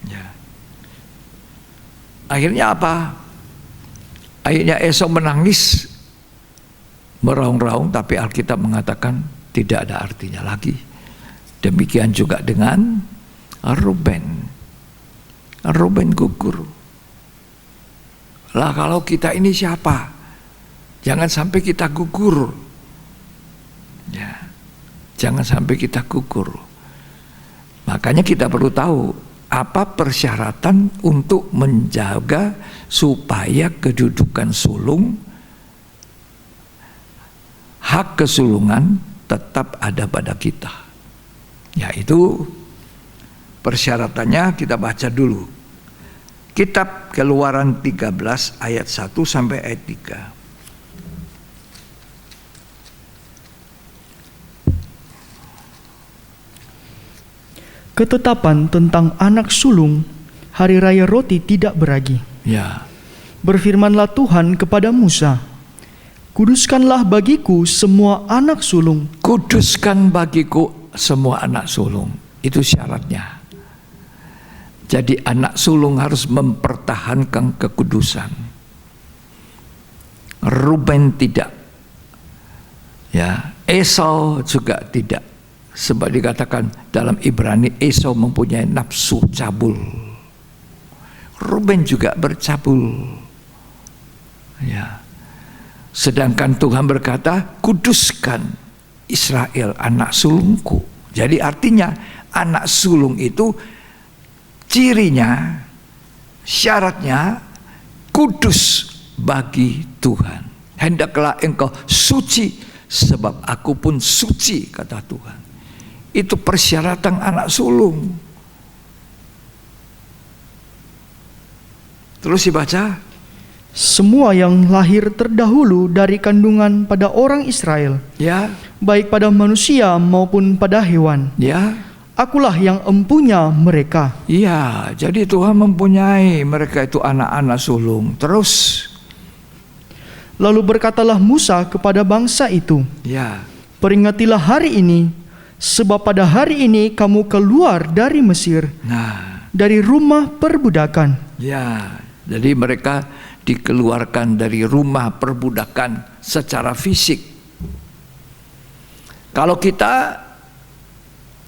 Ya. Akhirnya apa? Akhirnya Esau menangis, meraung-raung, tapi Alkitab mengatakan tidak ada artinya lagi. Demikian juga dengan Ruben. Ruben gugur. Lah kalau kita ini siapa? Jangan sampai kita gugur. Ya. Jangan sampai kita gugur. Makanya kita perlu tahu apa persyaratan untuk menjaga supaya kedudukan sulung, hak kesulungan tetap ada pada kita. Yaitu persyaratannya kita baca dulu. Kitab Keluaran 13 ayat 1 sampai ayat 3. Ketetapan tentang anak sulung hari raya roti tidak beragi. Ya. Berfirmanlah Tuhan kepada Musa, kuduskanlah bagiku semua anak sulung. Kuduskan bagiku semua anak sulung. Itu syaratnya. Jadi anak sulung harus mempertahankan kekudusan. Ruben tidak. Ya, Esau juga tidak. Sebab dikatakan dalam Ibrani, Esau mempunyai nafsu cabul. Ruben juga bercabul. Ya. Sedangkan Tuhan berkata, kuduskan Israel anak sulungku. Jadi artinya anak sulung itu cirinya, syaratnya kudus bagi Tuhan. Hendaklah engkau suci sebab aku pun suci, kata Tuhan. Itu persyaratan anak sulung. Terus dibaca, semua yang lahir terdahulu dari kandungan pada orang Israel, ya, baik pada manusia maupun pada hewan, ya, akulah yang empunya mereka. iya. Jadi Tuhan mempunyai mereka itu anak-anak sulung. Terus, Lalu berkatalah Musa kepada bangsa itu, ya, peringatilah hari ini, sebab pada hari ini kamu keluar dari Mesir, nah, dari rumah perbudakan. ya. Jadi mereka dikeluarkan dari rumah perbudakan secara fisik. Kalau kita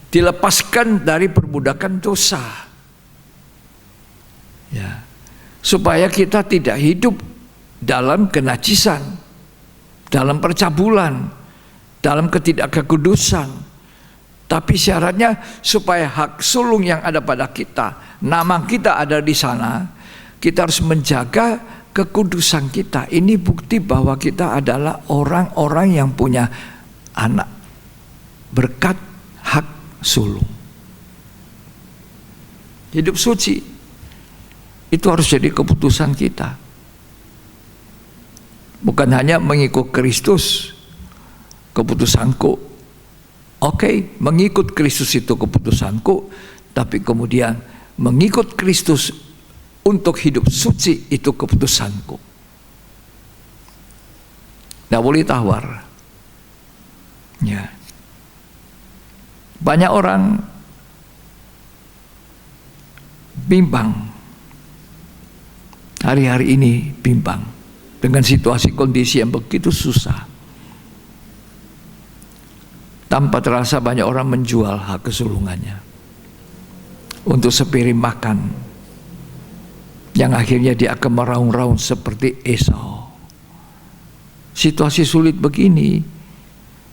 dilepaskan dari perbudakan dosa, ya, supaya kita tidak hidup dalam kenajisan, dalam percabulan, dalam ketidakkekudusan. Tapi syaratnya supaya hak sulung yang ada pada kita, nama kita ada di sana, kita harus menjaga kekudusan kita. Ini bukti bahwa kita adalah orang-orang yang punya anak berkat hak sulung. Hidup suci itu harus jadi keputusan kita. Bukan hanya mengikut Kristus, keputusanku. Oke, mengikut Kristus itu keputusanku, tapi kemudian mengikut Kristus untuk hidup suci itu keputusanku. Tidak boleh tawar. Ya. Banyak orang bimbang. Hari-hari ini bimbang dengan situasi kondisi yang begitu susah. Tanpa terasa banyak orang menjual hak kesulungannya untuk sepiring makan, yang akhirnya dia akan meraung-raung seperti Esau. Situasi sulit begini,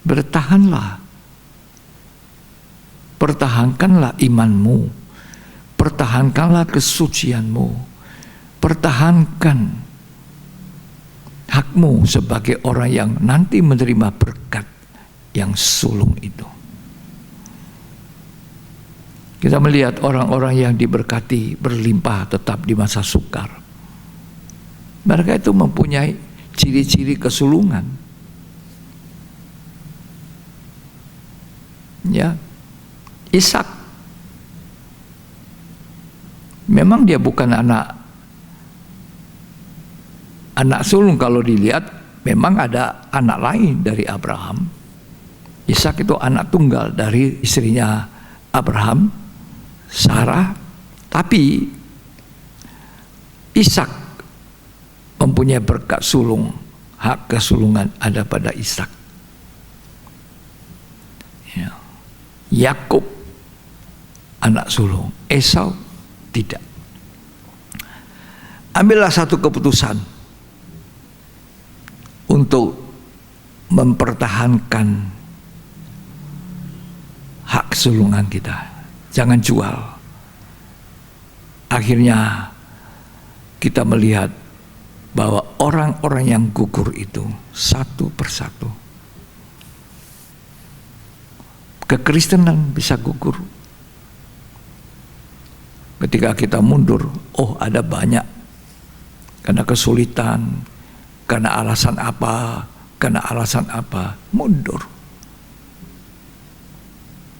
bertahanlah. Pertahankanlah imanmu, pertahankanlah kesucianmu, pertahankan hakmu sebagai orang yang nanti menerima berkat yang sulung itu. Kita melihat orang-orang yang diberkati berlimpah tetap di masa sukar. Mereka itu mempunyai ciri-ciri kesulungan. Ya, Ishak memang dia bukan anak sulung. Kalau dilihat memang ada anak lain dari Abraham. Ishak itu anak tunggal dari istrinya Abraham, Sarah. Tapi Ishak mempunyai berkat sulung, hak kesulungan ada pada Ishak. Ya. Yakub anak sulung, Esau tidak. Ambillah satu keputusan untuk mempertahankan hak kesulungan kita. Jangan jual. Akhirnya kita melihat bahwa orang-orang yang gugur itu satu persatu. Kekristenan bisa gugur ketika kita mundur. Oh, ada banyak karena kesulitan, karena alasan apa, mundur.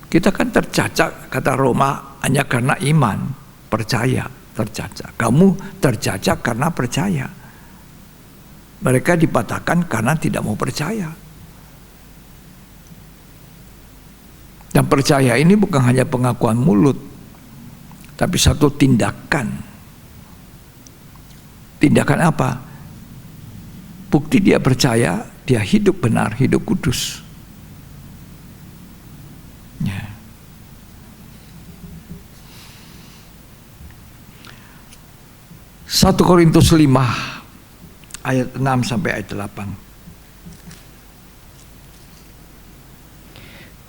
Kita kan tercacat, kata Roma, hanya karena iman, percaya, tercacat. Kamu tercacat karena percaya. Mereka dipatahkan karena tidak mau percaya. Dan percaya ini bukan hanya pengakuan mulut, tapi satu tindakan. Tindakan apa? Bukti dia percaya, dia hidup benar, hidup kudus. Ya. Satu Korintus 5 ayat 6 sampai ayat 8.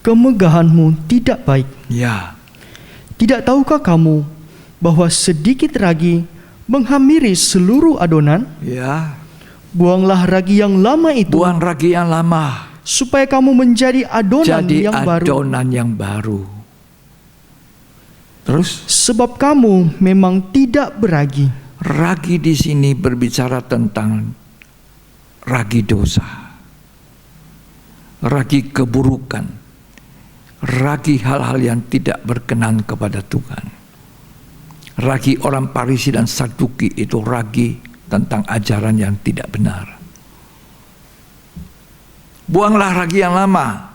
Kemegahanmu tidak baik. Ya. Tidak tahukah kamu bahwa sedikit ragi menghamiri seluruh adonan? Ya. Buanglah ragi yang lama itu. Buang ragi yang lama. Supaya kamu menjadi adonan Jadi yang baru. adonan yang baru. Terus? Sebab kamu memang tidak beragi. Ragi di sini berbicara tentang ragi dosa, ragi keburukan, ragi hal-hal yang tidak berkenan kepada Tuhan. Ragi orang Farisi dan Saduki itu ragi tentang ajaran yang tidak benar. Buanglah ragi yang lama.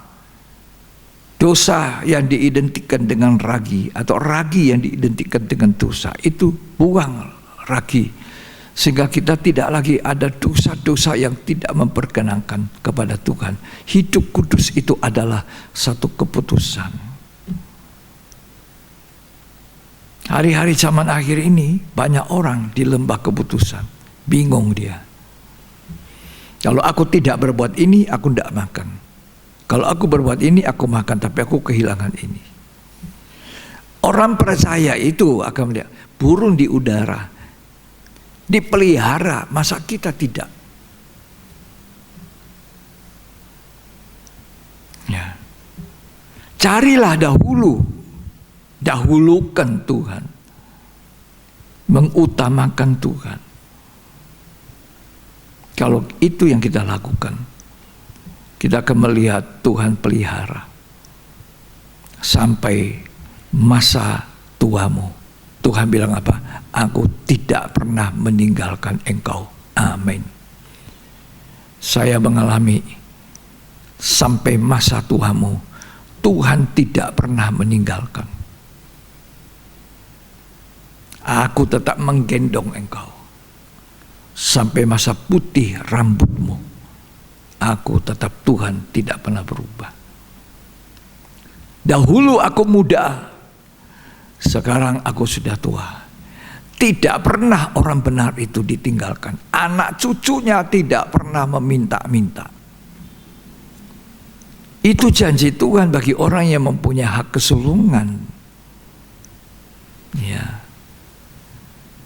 Dosa yang diidentikan dengan ragi atau ragi yang diidentikan dengan dosa itu buang ragi, sehingga kita tidak lagi ada dosa-dosa yang tidak memperkenankan kepada Tuhan. Hidup kudus itu adalah satu keputusan. Hari-hari zaman akhir ini banyak orang di lembah keputusan, bingung dia. Kalau aku tidak berbuat ini, aku tidak makan. Kalau aku berbuat ini, aku makan, tapi aku kehilangan ini. Orang percaya itu akan melihat burung di udara dipelihara, masa kita tidak? Ya. Carilah dahulukan Tuhan, mengutamakan Tuhan. Kalau itu yang kita lakukan, kita akan melihat Tuhan pelihara sampai masa tuamu. Tuhan bilang apa? Aku tidak pernah meninggalkan engkau. Amin. Saya mengalami sampai masa tuamu, Tuhan tidak pernah meninggalkan. Aku tetap menggendong engkau sampai masa putih rambutmu. Aku tetap Tuhan, tidak pernah berubah. Dahulu aku muda, sekarang aku sudah tua. Tidak pernah orang benar itu ditinggalkan. Anak cucunya tidak pernah meminta-minta. Itu janji Tuhan bagi orang yang mempunyai hak kesulungan. Ya.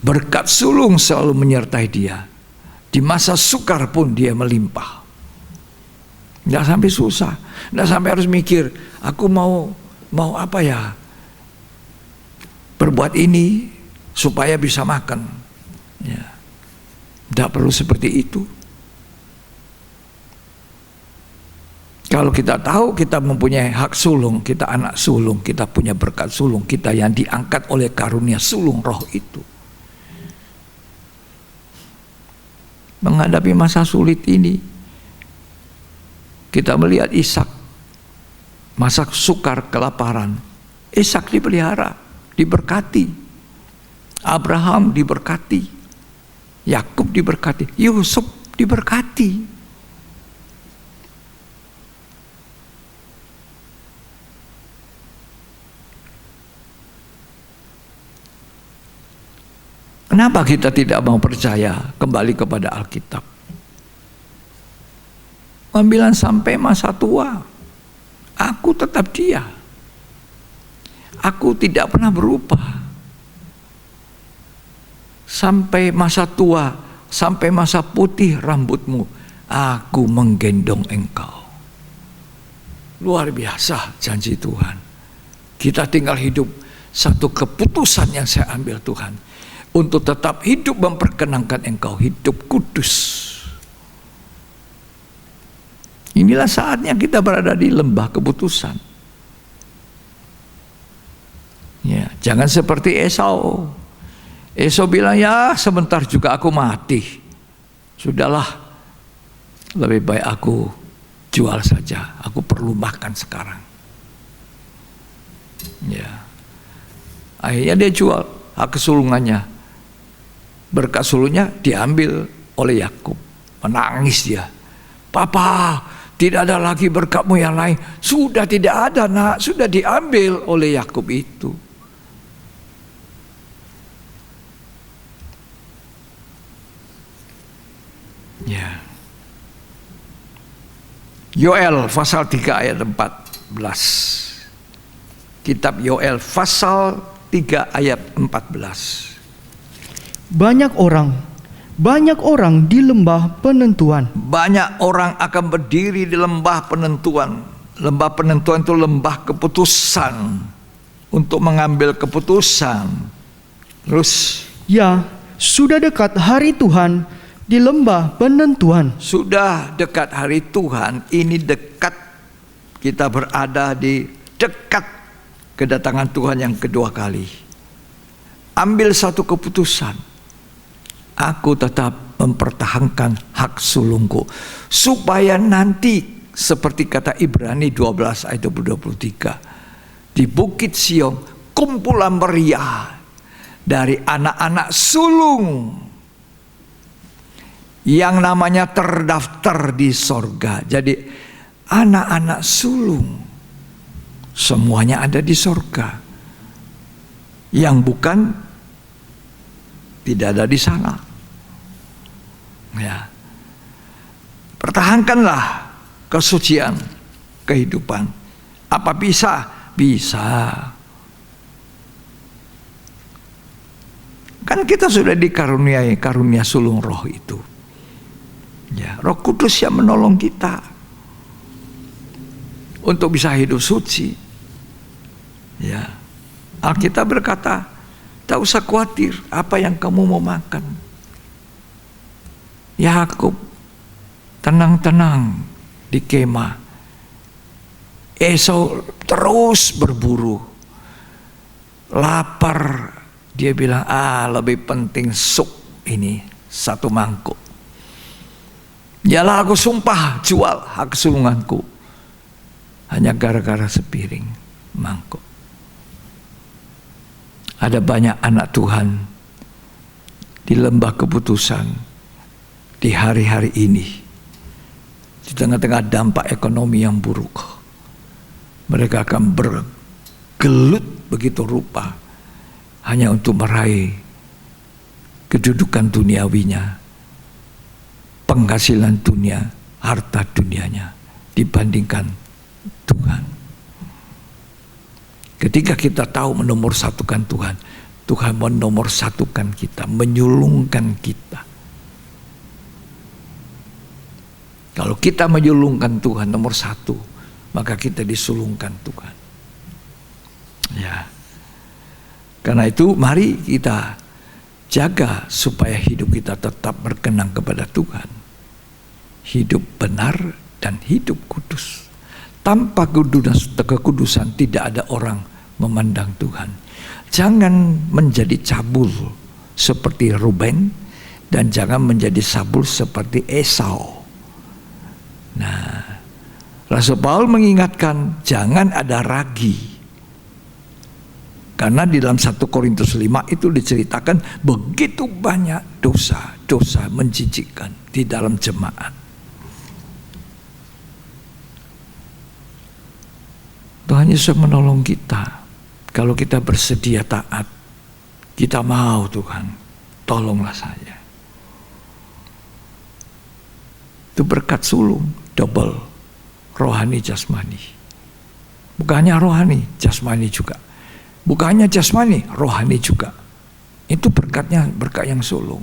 Berkat sulung selalu menyertai dia. Di masa sukar pun dia melimpah. Tidak sampai susah, tidak sampai harus mikir, aku mau apa ya? Berbuat ini supaya bisa makan. Ya. Tidak perlu seperti itu. Kalau kita tahu kita mempunyai hak sulung, kita anak sulung, kita punya berkat sulung, kita yang diangkat oleh karunia sulung roh itu. Menghadapi masa sulit ini, kita melihat Ishak, masa sukar kelaparan, Ishak dipelihara, diberkati, Abraham diberkati, Yakub diberkati, Yusuf diberkati. Kenapa kita tidak mau percaya kembali kepada Alkitab? Bilang sampai masa tua, aku tetap dia. Aku tidak pernah berubah. sampai masa tua, sampai masa putih rambutmu, aku menggendong engkau. Luar biasa janji Tuhan. Kita tinggal hidup satu keputusan yang saya ambil Tuhan, untuk tetap hidup memperkenankan engkau, hidup kudus. Inilah saatnya kita berada di lembah keputusan. Ya, jangan seperti Esau. Esau bilang, ya sebentar juga aku mati. Sudahlah, lebih baik aku jual saja. Aku perlu makan sekarang. Ya, akhirnya dia jual hak kesulungannya. Berkat sulungnya diambil oleh Yakub. Menangis dia. Papa, tidak ada lagi berkatmu yang lain. Sudah tidak ada, nak. Sudah diambil oleh Yakub itu. Ya. Yoel pasal 3 ayat 14. Kitab Yoel pasal 3 ayat 14. Banyak orang di lembah penentuan. Banyak orang akan berdiri di lembah penentuan. Lembah penentuan itu lembah keputusan, untuk mengambil keputusan. Terus, Ya, sudah dekat hari Tuhan di lembah penentuan. sudah dekat hari Tuhan. Ini dekat, kita berada di dekat kedatangan Tuhan yang kedua kali. Ambil satu keputusan. Aku tetap mempertahankan hak sulungku, supaya nanti seperti kata Ibrani 12 ayat 23, di Bukit Sion kumpulan meriah dari anak-anak sulung yang namanya terdaftar di sorga. Jadi anak-anak sulung semuanya ada di sorga. Yang bukan tidak ada di sana. Ya. Pertahankanlah kesucian kehidupan. Apa bisa? Bisa. Kan kita sudah dikaruniai karunia sulung roh itu. Ya, Roh Kudus yang menolong kita untuk bisa hidup suci. Ya. Alkitab berkata, tak usah khawatir apa yang kamu mau makan. Yakub tenang-tenang di kemah. Esau terus berburu. Lapar, dia bilang, lebih penting sup ini, satu mangkuk. Yalah, aku sumpah jual hak kesulunganku hanya gara-gara sepiring mangkuk. Ada banyak anak Tuhan di lembah keputusan di hari-hari ini, di tengah-tengah dampak ekonomi yang buruk. Mereka akan bergelut begitu rupa hanya untuk meraih kedudukan duniawinya, penghasilan dunia, harta dunianya dibandingkan Tuhan. Ketika kita tahu menomorsatukan Tuhan, Tuhan menomorsatukan kita, menyulungkan kita. Kalau kita menyulungkan Tuhan nomor satu, maka kita disulungkan Tuhan. Ya. Karena itu mari kita jaga supaya hidup kita tetap berkenan kepada Tuhan. Hidup benar dan hidup kudus. Tanpa kekudusan tidak ada orang memandang Tuhan. Jangan menjadi cabul seperti Ruben dan jangan menjadi cabul seperti Esau. Nah, Rasul Paulus mengingatkan jangan ada ragi. Karena di dalam 1 Korintus 5 itu diceritakan begitu banyak dosa-dosa menjijikkan di dalam jemaat. Tuhan Yesus menolong kita. Kalau kita bersedia taat, kita mau Tuhan, tolonglah saya. Itu berkat sulung, double, rohani jasmani. Bukannya rohani, jasmani juga. Bukannya jasmani, rohani juga. Itu berkatnya berkat yang sulung.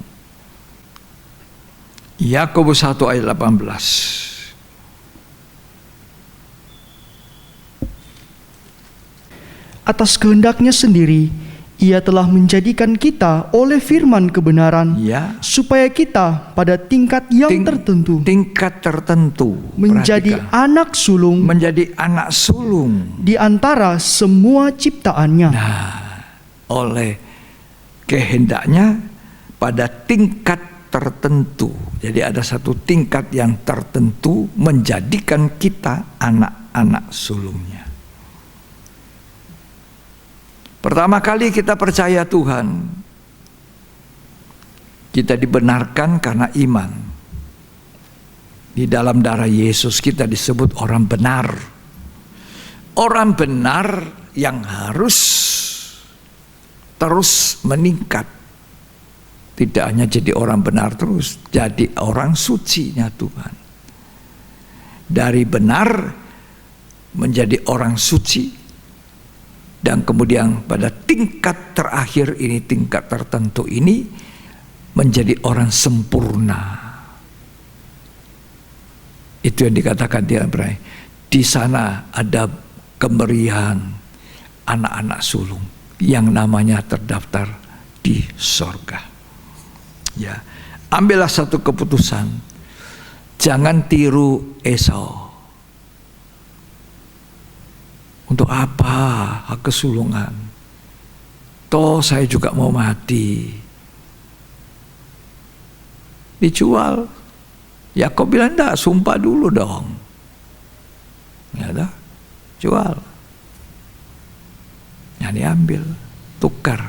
Yakobus 1 ayat 18. Atas kehendaknya sendiri, Ia telah menjadikan kita oleh firman kebenaran, Ya, supaya kita pada tingkat yang tertentu tingkat tertentu menjadi perhatikan, anak sulung menjadi anak sulung. di antara semua ciptaannya. Oleh kehendaknya pada tingkat tertentu. Jadi ada satu tingkat yang tertentu menjadikan kita anak-anak sulungnya. Pertama kali kita percaya Tuhan, kita dibenarkan karena iman. Di dalam darah Yesus kita disebut orang benar. Orang benar yang harus terus meningkat. Tidak hanya jadi orang benar terus, jadi orang sucinya Tuhan. Dari benar menjadi orang suci. Dan kemudian pada tingkat terakhir ini, tingkat tertentu ini, menjadi orang sempurna. Itu yang dikatakan di Ibrani. Di sana ada kemeriahan anak-anak sulung yang namanya terdaftar di sorga. Ya, ambillah satu keputusan. Jangan tiru Esau. Untuk apa hak kesulungan? Toh saya juga mau mati. Dijual. Yakob bilang, enggak, sumpah dulu dong. Ya dah, jual. Ya diambil, tukar.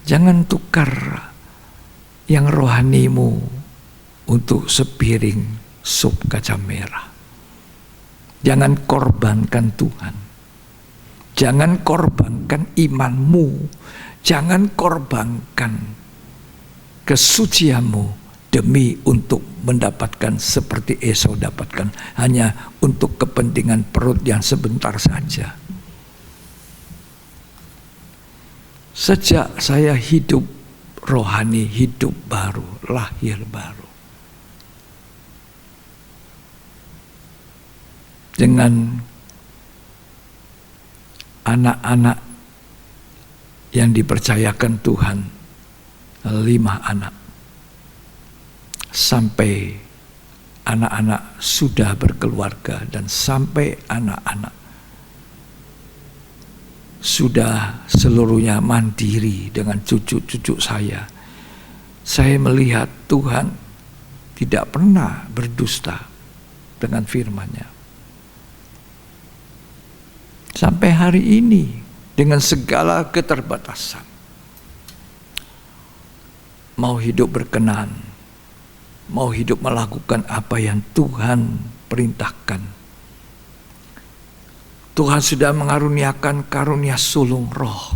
Jangan tukar yang rohanimu untuk sepiring sup kacang merah. Jangan korbankan Tuhan. Jangan korbankan imanmu. Jangan korbankan kesucianmu demi untuk mendapatkan seperti Esau dapatkan, hanya untuk kepentingan perut yang sebentar saja. Sejak saya hidup rohani, hidup baru, lahir baru, dengan anak-anak yang dipercayakan Tuhan, 5 anak, sampai anak-anak sudah berkeluarga dan sampai anak-anak sudah seluruhnya mandiri dengan cucu-cucu saya melihat Tuhan tidak pernah berdusta dengan firman-Nya. Sampai hari ini dengan segala keterbatasan, mau hidup berkenan, mau hidup melakukan apa yang Tuhan perintahkan. Tuhan sudah mengaruniakan karunia sulung roh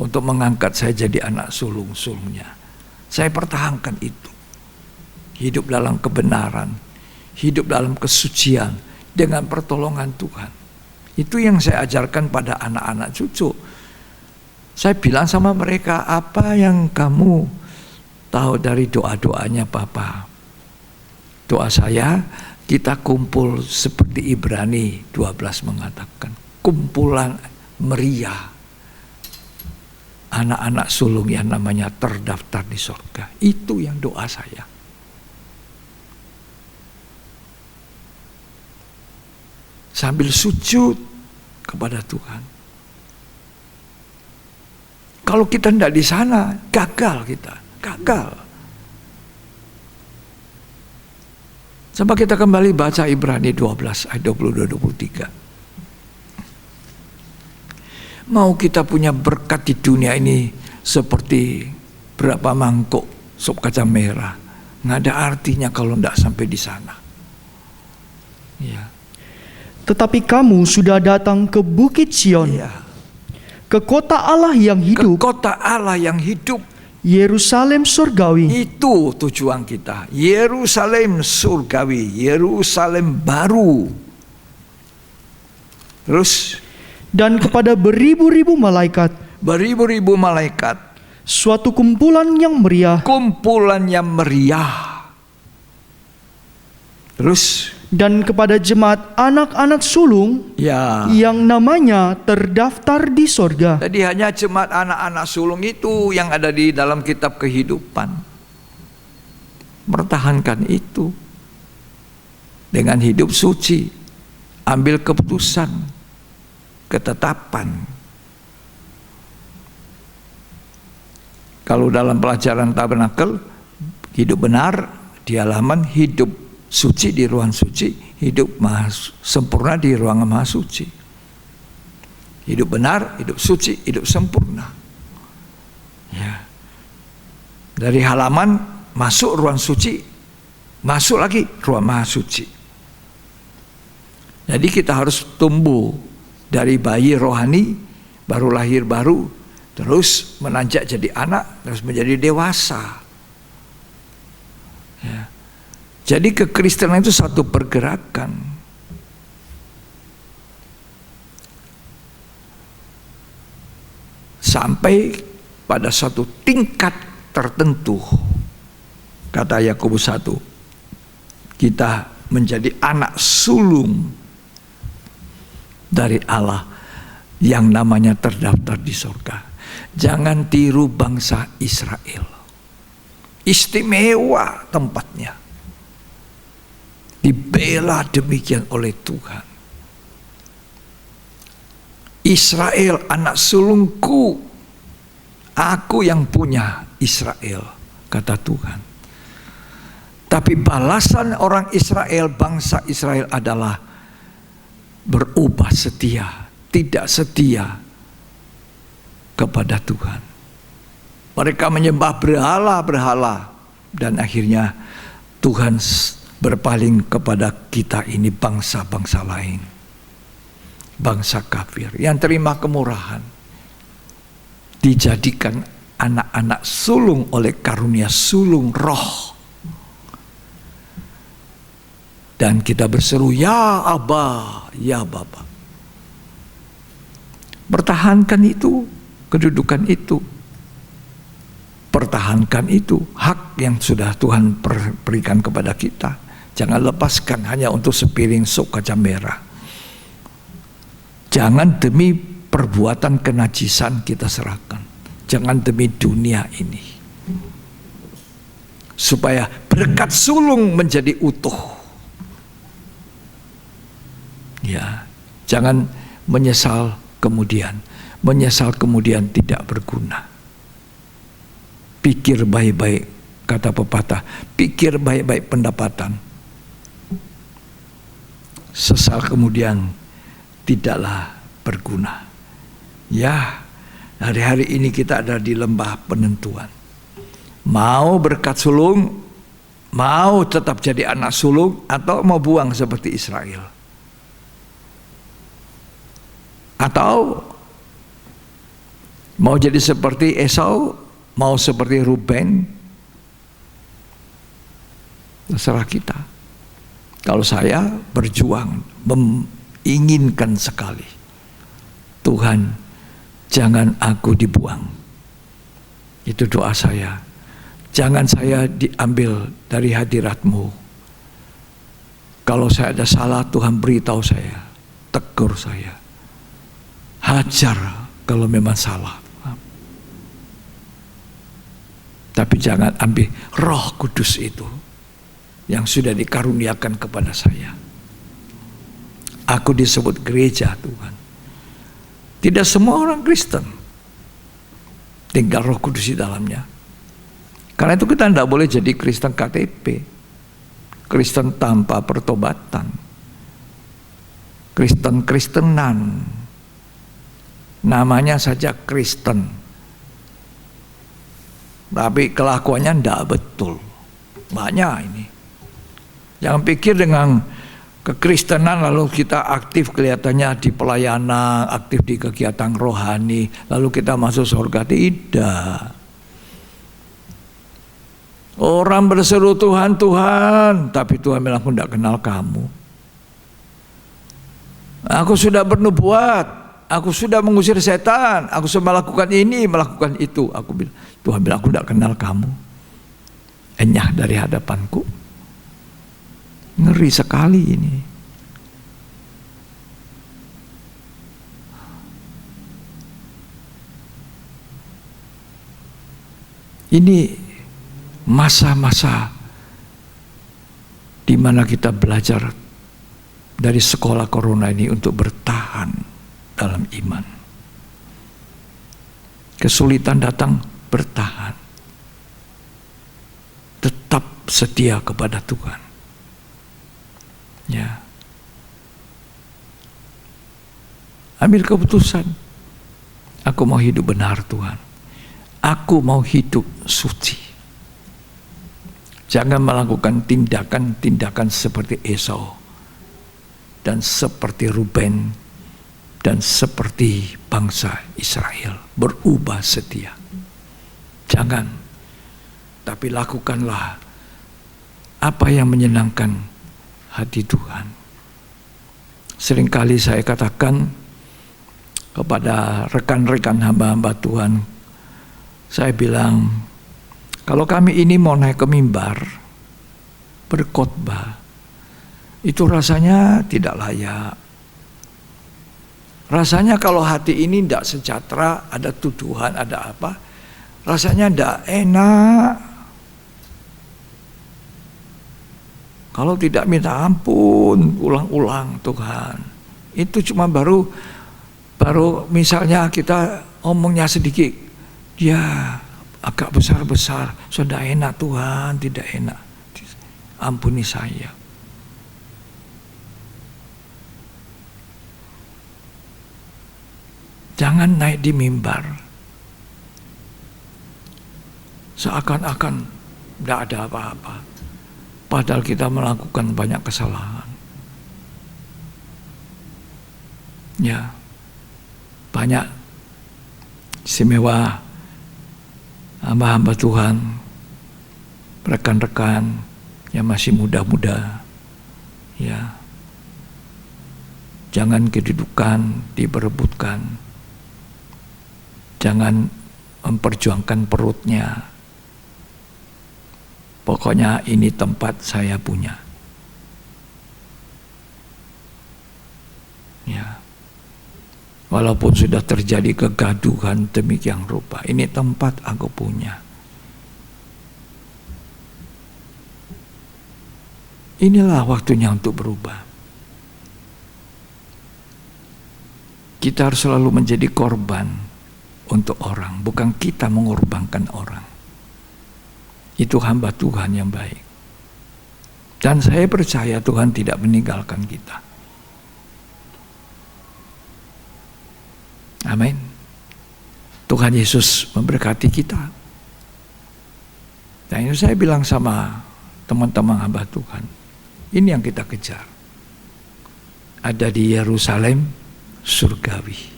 untuk mengangkat saya jadi anak sulung-sulungnya. Saya pertahankan itu. Hidup dalam kebenaran, hidup dalam kesucian dengan pertolongan Tuhan. Itu yang saya ajarkan pada anak-anak cucu. Saya bilang sama mereka, apa yang kamu tahu dari doa-doanya Papa? Doa saya, kita kumpul seperti Ibrani 12 mengatakan, kumpulan meriah anak-anak sulung yang namanya terdaftar di sorga. Itu yang doa saya. Sambil sujud kepada Tuhan. Kalau kita tidak di sana, gagal kita, gagal. Coba kita kembali baca Ibrani 12 ayat 22-23. Mau kita punya berkat di dunia ini seperti berapa mangkuk sup kacang merah, nggak ada artinya kalau tidak sampai di sana. Ya. Tetapi kamu sudah datang ke Bukit Sion, Ya. ke kota Allah yang hidup, Ke kota Allah yang hidup. Yerusalem surgawi, Itu tujuan kita. Yerusalem surgawi, Yerusalem baru. Terus, dan kepada beribu-ribu malaikat beribu-ribu malaikat, suatu kumpulan yang meriah, kumpulan yang meriah. Terus, dan kepada jemaat anak-anak sulung ya, yang namanya terdaftar di sorga. jadi hanya jemaat anak-anak sulung itu yang ada di dalam kitab kehidupan. Pertahankan itu dengan hidup suci, ambil keputusan, ketetapan. Kalau dalam pelajaran tabernakel, hidup benar di halaman, hidup suci di ruang suci, hidup sempurna di ruangan maha suci. Hidup benar, hidup suci, hidup sempurna. Ya. Dari halaman masuk ruang suci, masuk lagi ruang maha suci. Jadi kita harus tumbuh dari bayi rohani, baru lahir baru, terus menanjak jadi anak, terus menjadi dewasa. Ya. Jadi kekristenan itu satu pergerakan. Sampai pada satu tingkat tertentu, kata Yakobus 1, kita menjadi anak sulung dari Allah yang namanya terdaftar di surga. Jangan tiru bangsa Israel. Istimewa tempatnya. Dibela demikian oleh Tuhan. Israel anak sulungku, aku yang punya Israel, kata Tuhan. Tapi balasan orang Israel, bangsa Israel adalah berubah setia, tidak setia kepada Tuhan. Mereka menyembah berhala-berhala, dan akhirnya Tuhan berpaling kepada kita ini, bangsa-bangsa lain, bangsa kafir yang terima kemurahan, dijadikan anak-anak sulung oleh karunia sulung roh. Dan kita berseru, ya Abba, ya Bapa. Pertahankan itu, kedudukan itu. Pertahankan itu, hak yang sudah Tuhan berikan kepada kita. Jangan lepaskan hanya untuk sepiring sup kacang merah. Jangan demi perbuatan kenajisan kita serahkan. Jangan demi dunia ini. Supaya berkat sulung menjadi utuh. Ya, jangan menyesal kemudian. Menyesal kemudian tidak berguna. Pikir baik-baik, kata pepatah. Pikir baik-baik pendapatan. Sesal kemudian tidaklah berguna. Ya, hari-hari ini kita ada di lembah penentuan. Mau berkat sulung, mau tetap jadi anak sulung, atau mau buang seperti Israel. Atau mau jadi seperti Esau, mau seperti Ruben. Terserah kita. Kalau saya berjuang, menginginkan sekali, Tuhan, jangan aku dibuang. Itu doa saya. Jangan saya diambil dari hadirat-Mu. Kalau saya ada salah, Tuhan beritahu saya, tegur saya, hajar kalau memang salah. Tapi jangan ambil Roh Kudus itu yang sudah dikaruniakan kepada saya. Aku disebut gereja Tuhan. Tidak semua orang Kristen tinggal Roh Kudus di dalamnya. Karena itu kita tidak boleh jadi Kristen KTP, Kristen tanpa pertobatan, Kristen-Kristenan, namanya saja Kristen, tapi kelakuannya tidak betul. Banyak ini. Jangan pikir dengan kekristenan lalu kita aktif kelihatannya di pelayanan, aktif di kegiatan rohani, lalu kita masuk surga. Tidak. Orang berseru Tuhan, Tuhan, tapi Tuhan bilang, aku tidak kenal kamu. Aku sudah bernubuat, aku sudah mengusir setan, aku sudah melakukan ini, melakukan itu. Tuhan bilang, aku tidak kenal kamu. Enyah dari hadapanku. Ngeri sekali ini. Ini masa-masa di mana kita belajar dari sekolah corona ini untuk bertahan dalam iman. Kesulitan datang, bertahan. Tetap setia kepada Tuhan. Ya. Ambil keputusan. Aku mau hidup benar, Tuhan. Aku mau hidup suci. Jangan melakukan tindakan-tindakan seperti Esau dan seperti Ruben dan seperti bangsa Israel, berubah setia. Jangan, tapi lakukanlah apa yang menyenangkan hati Tuhan. Seringkali saya katakan kepada rekan-rekan hamba-hamba Tuhan, saya bilang, kalau kami ini mau naik ke mimbar berkhotbah, itu rasanya tidak layak. Rasanya kalau hati ini tidak sejahtera, ada tuduhan, ada apa, rasanya tidak enak. Kalau tidak minta ampun, ulang-ulang Tuhan. Itu cuma baru misalnya kita omongnya sedikit, ya agak besar-besar, sudah enak Tuhan, tidak enak. Ampuni saya. Jangan naik di mimbar seakan-akan tidak ada apa-apa, padahal kita melakukan banyak kesalahan. Ya, banyak istimewa hamba-hamba Tuhan, rekan-rekan yang masih muda-muda, ya, jangan kedudukan diperebutkan. Jangan memperjuangkan perutnya. Pokoknya ini tempat saya punya. Ya. Walaupun sudah terjadi kegaduhan demikian rupa, ini tempat aku punya. Inilah waktunya untuk berubah. Kita harus selalu menjadi korban untuk orang, bukan kita mengorbankan orang. Itu hamba Tuhan yang baik. Dan saya percaya Tuhan tidak meninggalkan kita. Amin. Tuhan Yesus memberkati kita. Dan ini saya bilang sama teman-teman hamba Tuhan, ini yang kita kejar. Ada di Yerusalem surgawi.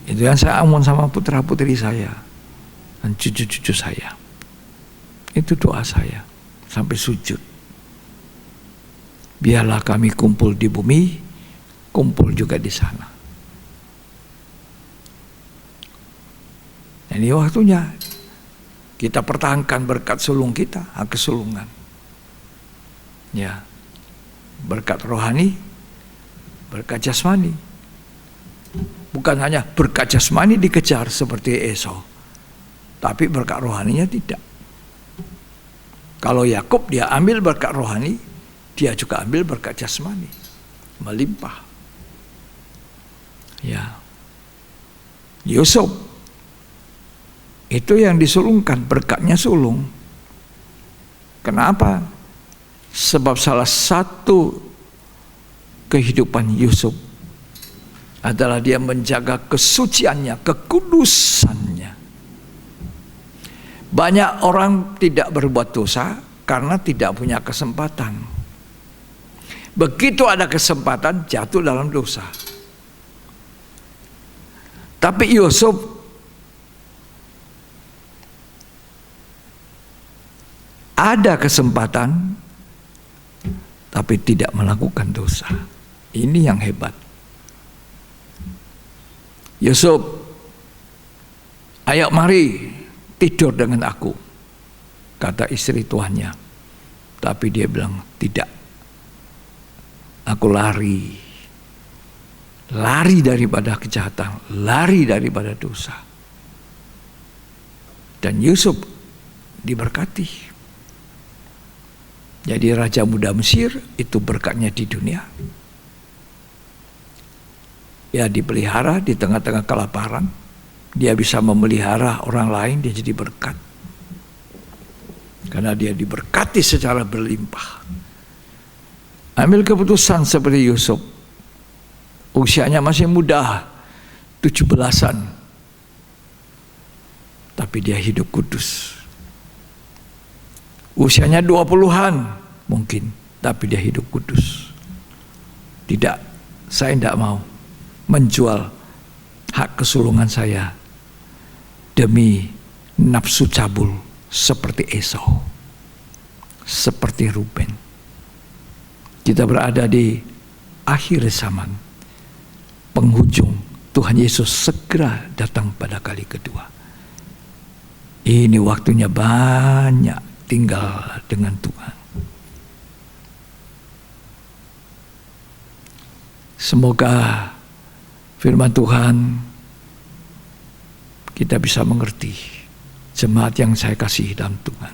Itu yang saya omong sama putra-putri saya dan cucu-cucu saya. Itu doa saya sampai sujud. Biarlah kami kumpul di bumi, kumpul juga di sana. Ini waktunya kita pertahankan berkat sulung kita, hak kesulungan. Ya, berkat rohani, berkat jasmani. Bukan hanya berkat jasmani dikejar seperti Esau, tapi berkat rohaninya tidak. Kalau Yakub dia ambil berkat rohani, dia juga ambil berkat jasmani, melimpah. Ya, Yusuf itu yang disulungkan, berkatnya sulung. Kenapa? Sebab salah satu kehidupan Yusuf adalah dia menjaga kesuciannya, kekudusannya. Banyak orang tidak berbuat dosa karena tidak punya kesempatan. Begitu ada kesempatan, jatuh dalam dosa. Tapi Yusuf ada kesempatan, tapi tidak melakukan dosa. Ini yang hebat. Yusuf, ayo mari tidur dengan aku, kata istri tuannya. Tapi dia bilang, tidak, aku lari daripada kejahatan, lari daripada dosa. Dan Yusuf diberkati. Jadi raja muda Mesir itu berkatnya di dunia. Ya, dipelihara di tengah-tengah kelaparan. Dia bisa memelihara orang lain, dia jadi berkat. Karena dia diberkati secara berlimpah. Ambil keputusan seperti Yusuf. Usianya masih muda, 17-an. Tapi dia hidup kudus. Usianya 20-an mungkin, tapi dia hidup kudus. Tidak, saya tidak mau menjual hak kesulungan saya demi nafsu cabul seperti Esau, seperti Ruben. Kita berada di akhir zaman, penghujung. Tuhan Yesus segera datang pada kali kedua. Ini waktunya banyak tinggal dengan Tuhan. Semoga firman Tuhan kita bisa mengerti, jemaat yang saya kasihi dalam Tuhan.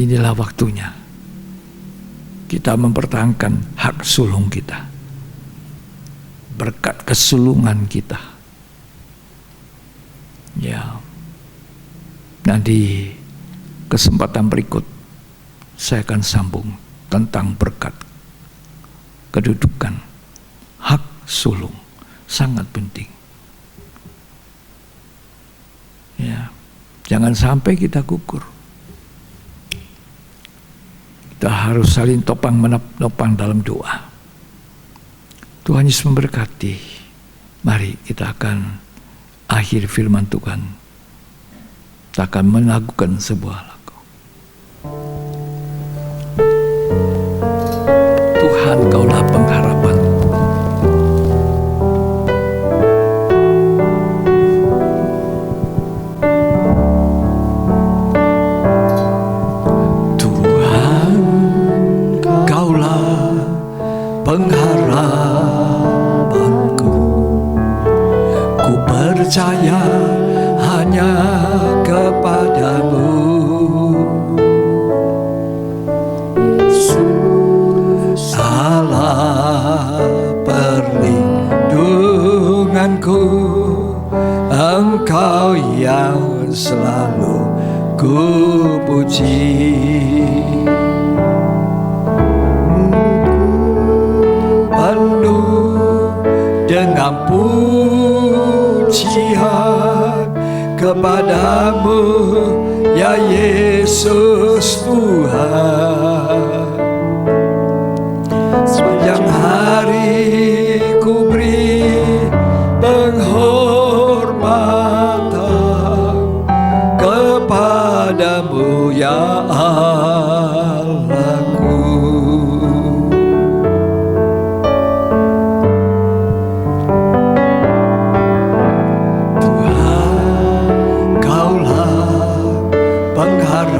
Inilah waktunya kita mempertahankan hak sulung kita, berkat kesulungan kita. Ya, nanti kesempatan berikut saya akan sambung tentang berkat kedudukan hak sulung, sangat penting. Ya, jangan sampai kita gugur. Kita harus saling topang menopang dalam doa. Tuhan Yesus memberkati. Mari kita akan akhir firman Tuhan. Kita akan melakukan sebuah lagu. Tuhan, Kaulah pengharapan. Tuhan, Kaulah pengharapanku. Ku percaya hanya kepadamu, Yesus, Allah perlindunganku. Engkau yang selalu ku puji. Penuh dengan pujian kepadamu, ya Yesus Tuhan. Sepanjang hari ku beri penghormatan kepadamu, ya Allahku.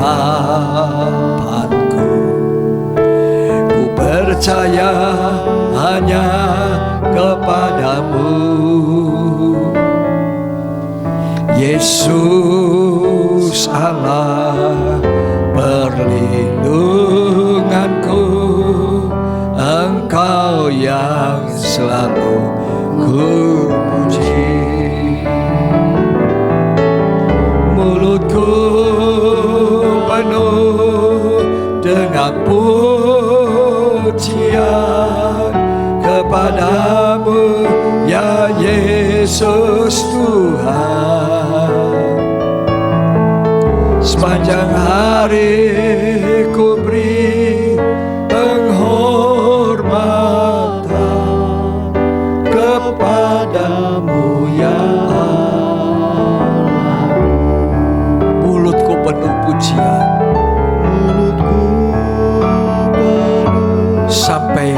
Harapanku, ku percaya hanya kepadamu, Yesus Allah perlindunganku. Engkau yang selalu ku puji. Mulutku penuh dengan pujian kepadamu, ya Yesus Tuhan. Sepanjang hari ku beri penghormatan kepadamu, ya penuh pujian sampai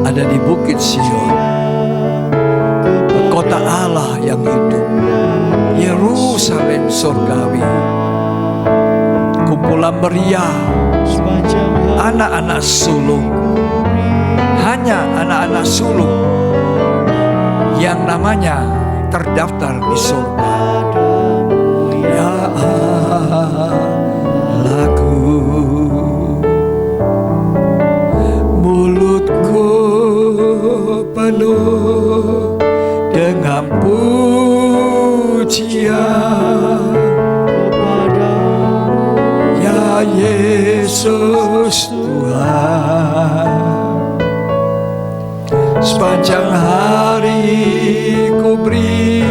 ada di Bukit Sion. Yerusalem surgawi. Kumpulan meriah, sepanjang hari anak-anak sulung, hanya anak-anak sulung yang namanya terdaftar di surga. Ya Allahku, mulutku penuh dengan pujian kepadamu, ya Yesus Tuhan. Sepanjang hari ku beri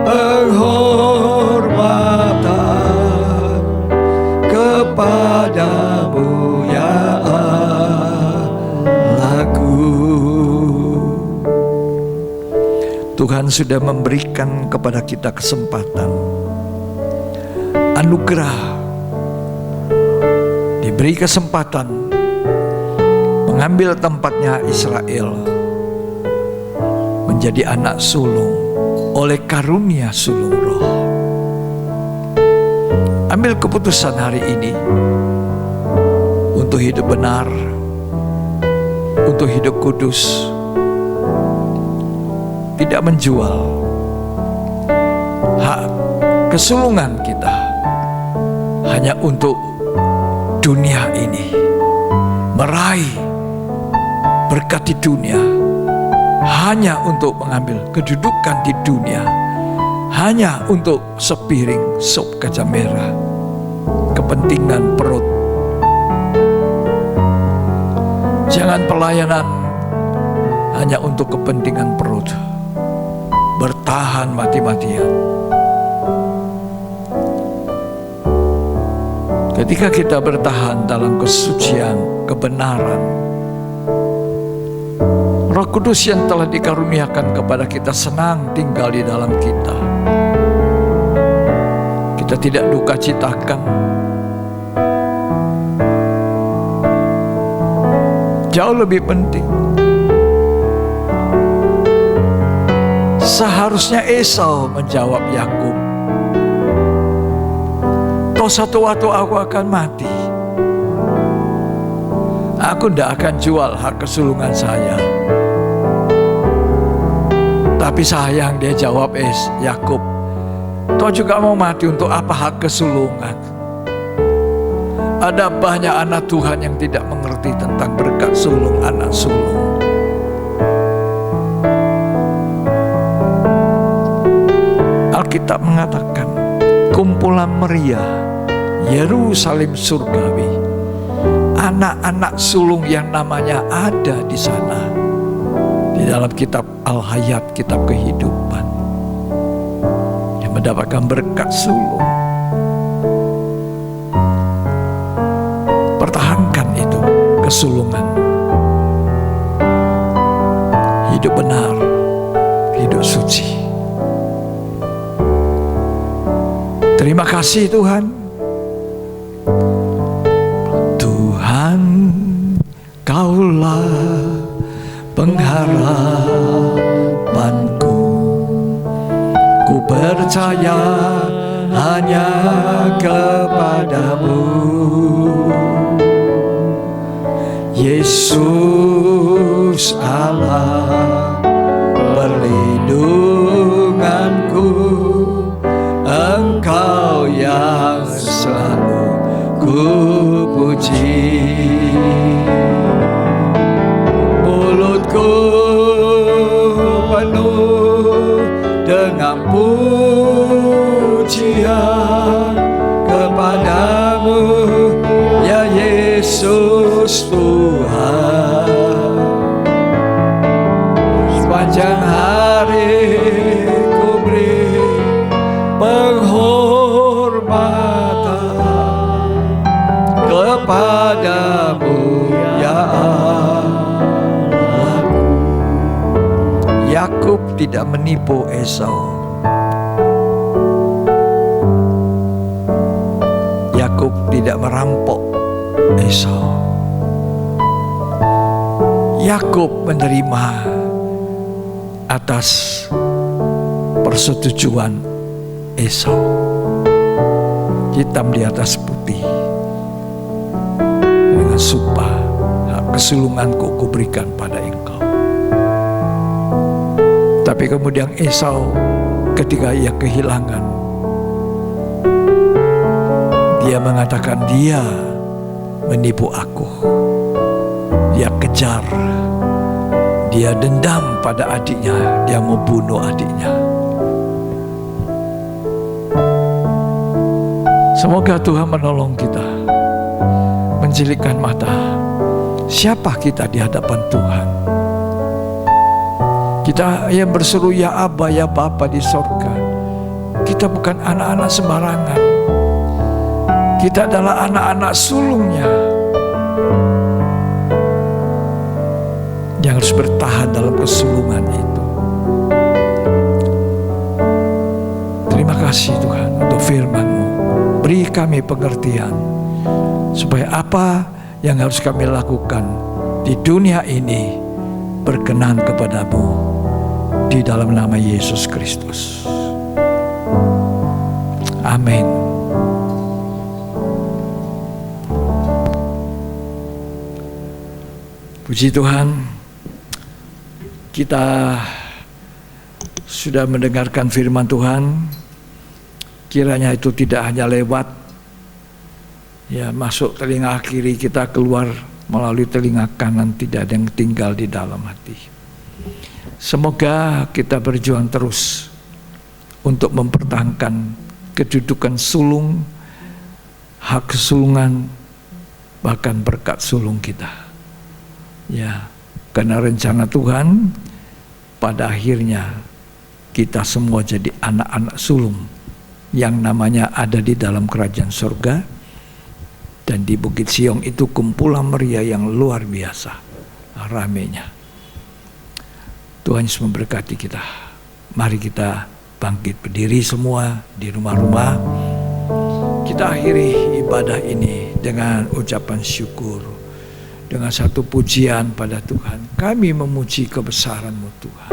penghormatan kepadamu, ya Allahku. Tuhan sudah memberikan kepada kita kesempatan, anugerah, diberi kesempatan mengambil tempatnya Israel menjadi anak sulung oleh karunia sulung roh. Ambil keputusan hari ini untuk hidup benar, untuk hidup kudus, tidak menjual hak kesulungan kita hanya untuk dunia ini, meraih berkat di dunia, hanya untuk mengambil kedudukan di dunia, hanya untuk sepiring sup kacang merah, kepentingan perut. Jangan pelayanan hanya untuk kepentingan perut, bertahan mati-matian. Ketika kita bertahan dalam kesucian, kebenaran, Roh Kudus yang telah dikaruniakan kepada kita senang tinggal di dalam kita. Kita tidak duka citakan. Jauh lebih penting, seharusnya Esau menjawab Yakub, "Toh satu waktu aku akan mati, aku tidak akan jual hak kesulungan saya." Tapi sayang, dia jawab Yakub, "Toh juga mau mati, untuk apa hak kesulungan?" Ada banyak anak Tuhan yang tidak mengerti tentang berkat sulung, anak sulung. Alkitab mengatakan, kumpulan meriah Yerusalem surgawi, anak-anak sulung yang namanya ada di sana, di dalam kitab Al-Hayat, kitab kehidupan, yang mendapatkan berkat sulung. Pertahankan itu kesulungan. Hidup benar, hidup suci. Terima kasih Tuhan. Tuhan, Kaulah pengharapanku. Ku percaya hanya kepadamu, Yesus Allah perlindunganku. Engkau yang selalu ku puji. Mulutku penuh dengan pujian kepadamu, ya Yesus Tuhan. Sepanjang hari ku beri penghormatan kepadamu, ya Allahku. Yakub tidak menipu Esau. Yakub tidak merampok Esau. Yakub menerima atas persetujuan Esau. Hitam di atas putih. Dengan sumpah, hak kesulunganku kuberikan pada engkau. Tapi kemudian Esau ketika ia kehilangan, dia mengatakan dia menipu aku. Dia kejar, dia dendam pada adiknya, dia mau bunuh adiknya. Semoga Tuhan menolong kita, menjelikan mata. Siapa kita di hadapan Tuhan? Kita yang berseru ya Aba, ya Bapa di sorga. Kita bukan anak-anak sembarangan. Kita adalah anak-anak sulungnya yang harus bertahan dalam kesulungan itu. Terima kasih Tuhan untuk firman-Mu. Beri kami pengertian supaya apa yang harus kami lakukan di dunia ini berkenan kepadamu, di dalam nama Yesus Kristus. Amin. Puji Tuhan, kita sudah mendengarkan firman Tuhan. Kiranya itu tidak hanya lewat, ya, masuk telinga kiri kita, keluar melalui telinga kanan, tidak ada yang tinggal di dalam hati. Semoga kita berjuang terus untuk mempertahankan kedudukan sulung, hak kesulungan, bahkan berkat sulung kita. Ya, karena rencana Tuhan pada akhirnya kita semua jadi anak-anak sulung yang namanya ada di dalam kerajaan surga. Dan di Bukit Siong itu kumpulan meriah yang luar biasa ramenya. Tuhan Yesus memberkati kita. Mari kita bangkit berdiri semua di rumah-rumah. Kita akhiri ibadah ini dengan ucapan syukur, dengan satu pujian pada Tuhan. Kami memuji kebesaran-Mu Tuhan.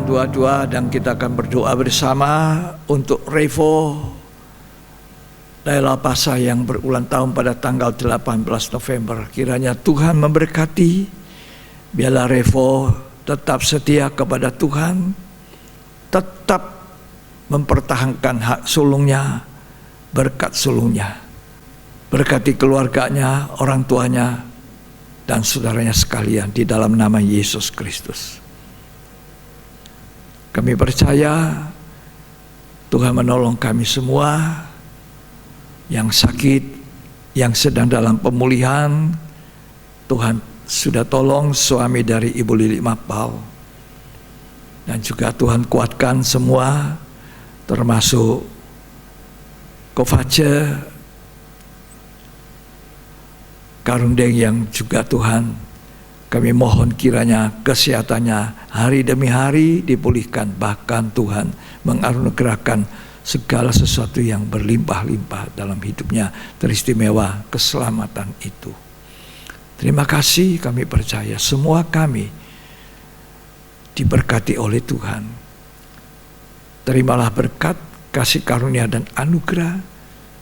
Dua-dua, dan kita akan berdoa bersama untuk Revo Laila Pasa yang berulang tahun pada tanggal 18 November. Kiranya Tuhan memberkati, biarlah Revo tetap setia kepada Tuhan, tetap mempertahankan hak sulungnya, berkat sulungnya. Berkati keluarganya, orang tuanya, dan saudaranya sekalian di dalam nama Yesus Kristus. Kami percaya Tuhan menolong kami semua yang sakit, yang sedang dalam pemulihan. Tuhan sudah tolong suami dari Ibu Lili Mapal, dan juga Tuhan kuatkan semua, termasuk Kovace Karundeng yang juga Tuhan kami mohon kiranya kesehatannya hari demi hari dipulihkan, bahkan Tuhan menganugerahkan segala sesuatu yang berlimpah-limpah dalam hidupnya, teristimewa keselamatan itu. Terima kasih, kami percaya semua kami diberkati oleh Tuhan. Terimalah berkat, kasih karunia dan anugerah,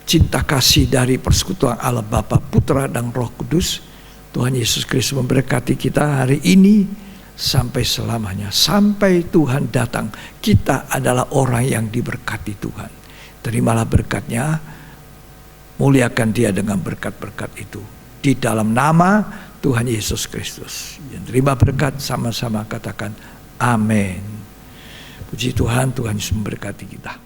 cinta kasih dari persekutuan Allah Bapa, Putra dan Roh Kudus. Tuhan Yesus Kristus memberkati kita hari ini sampai selamanya. Sampai Tuhan datang, kita adalah orang yang diberkati Tuhan. Terimalah berkatnya, muliakan Dia dengan berkat-berkat itu. Di dalam nama Tuhan Yesus Kristus. Yang terima berkat sama-sama katakan amin. Puji Tuhan, Tuhan Yesus memberkati kita.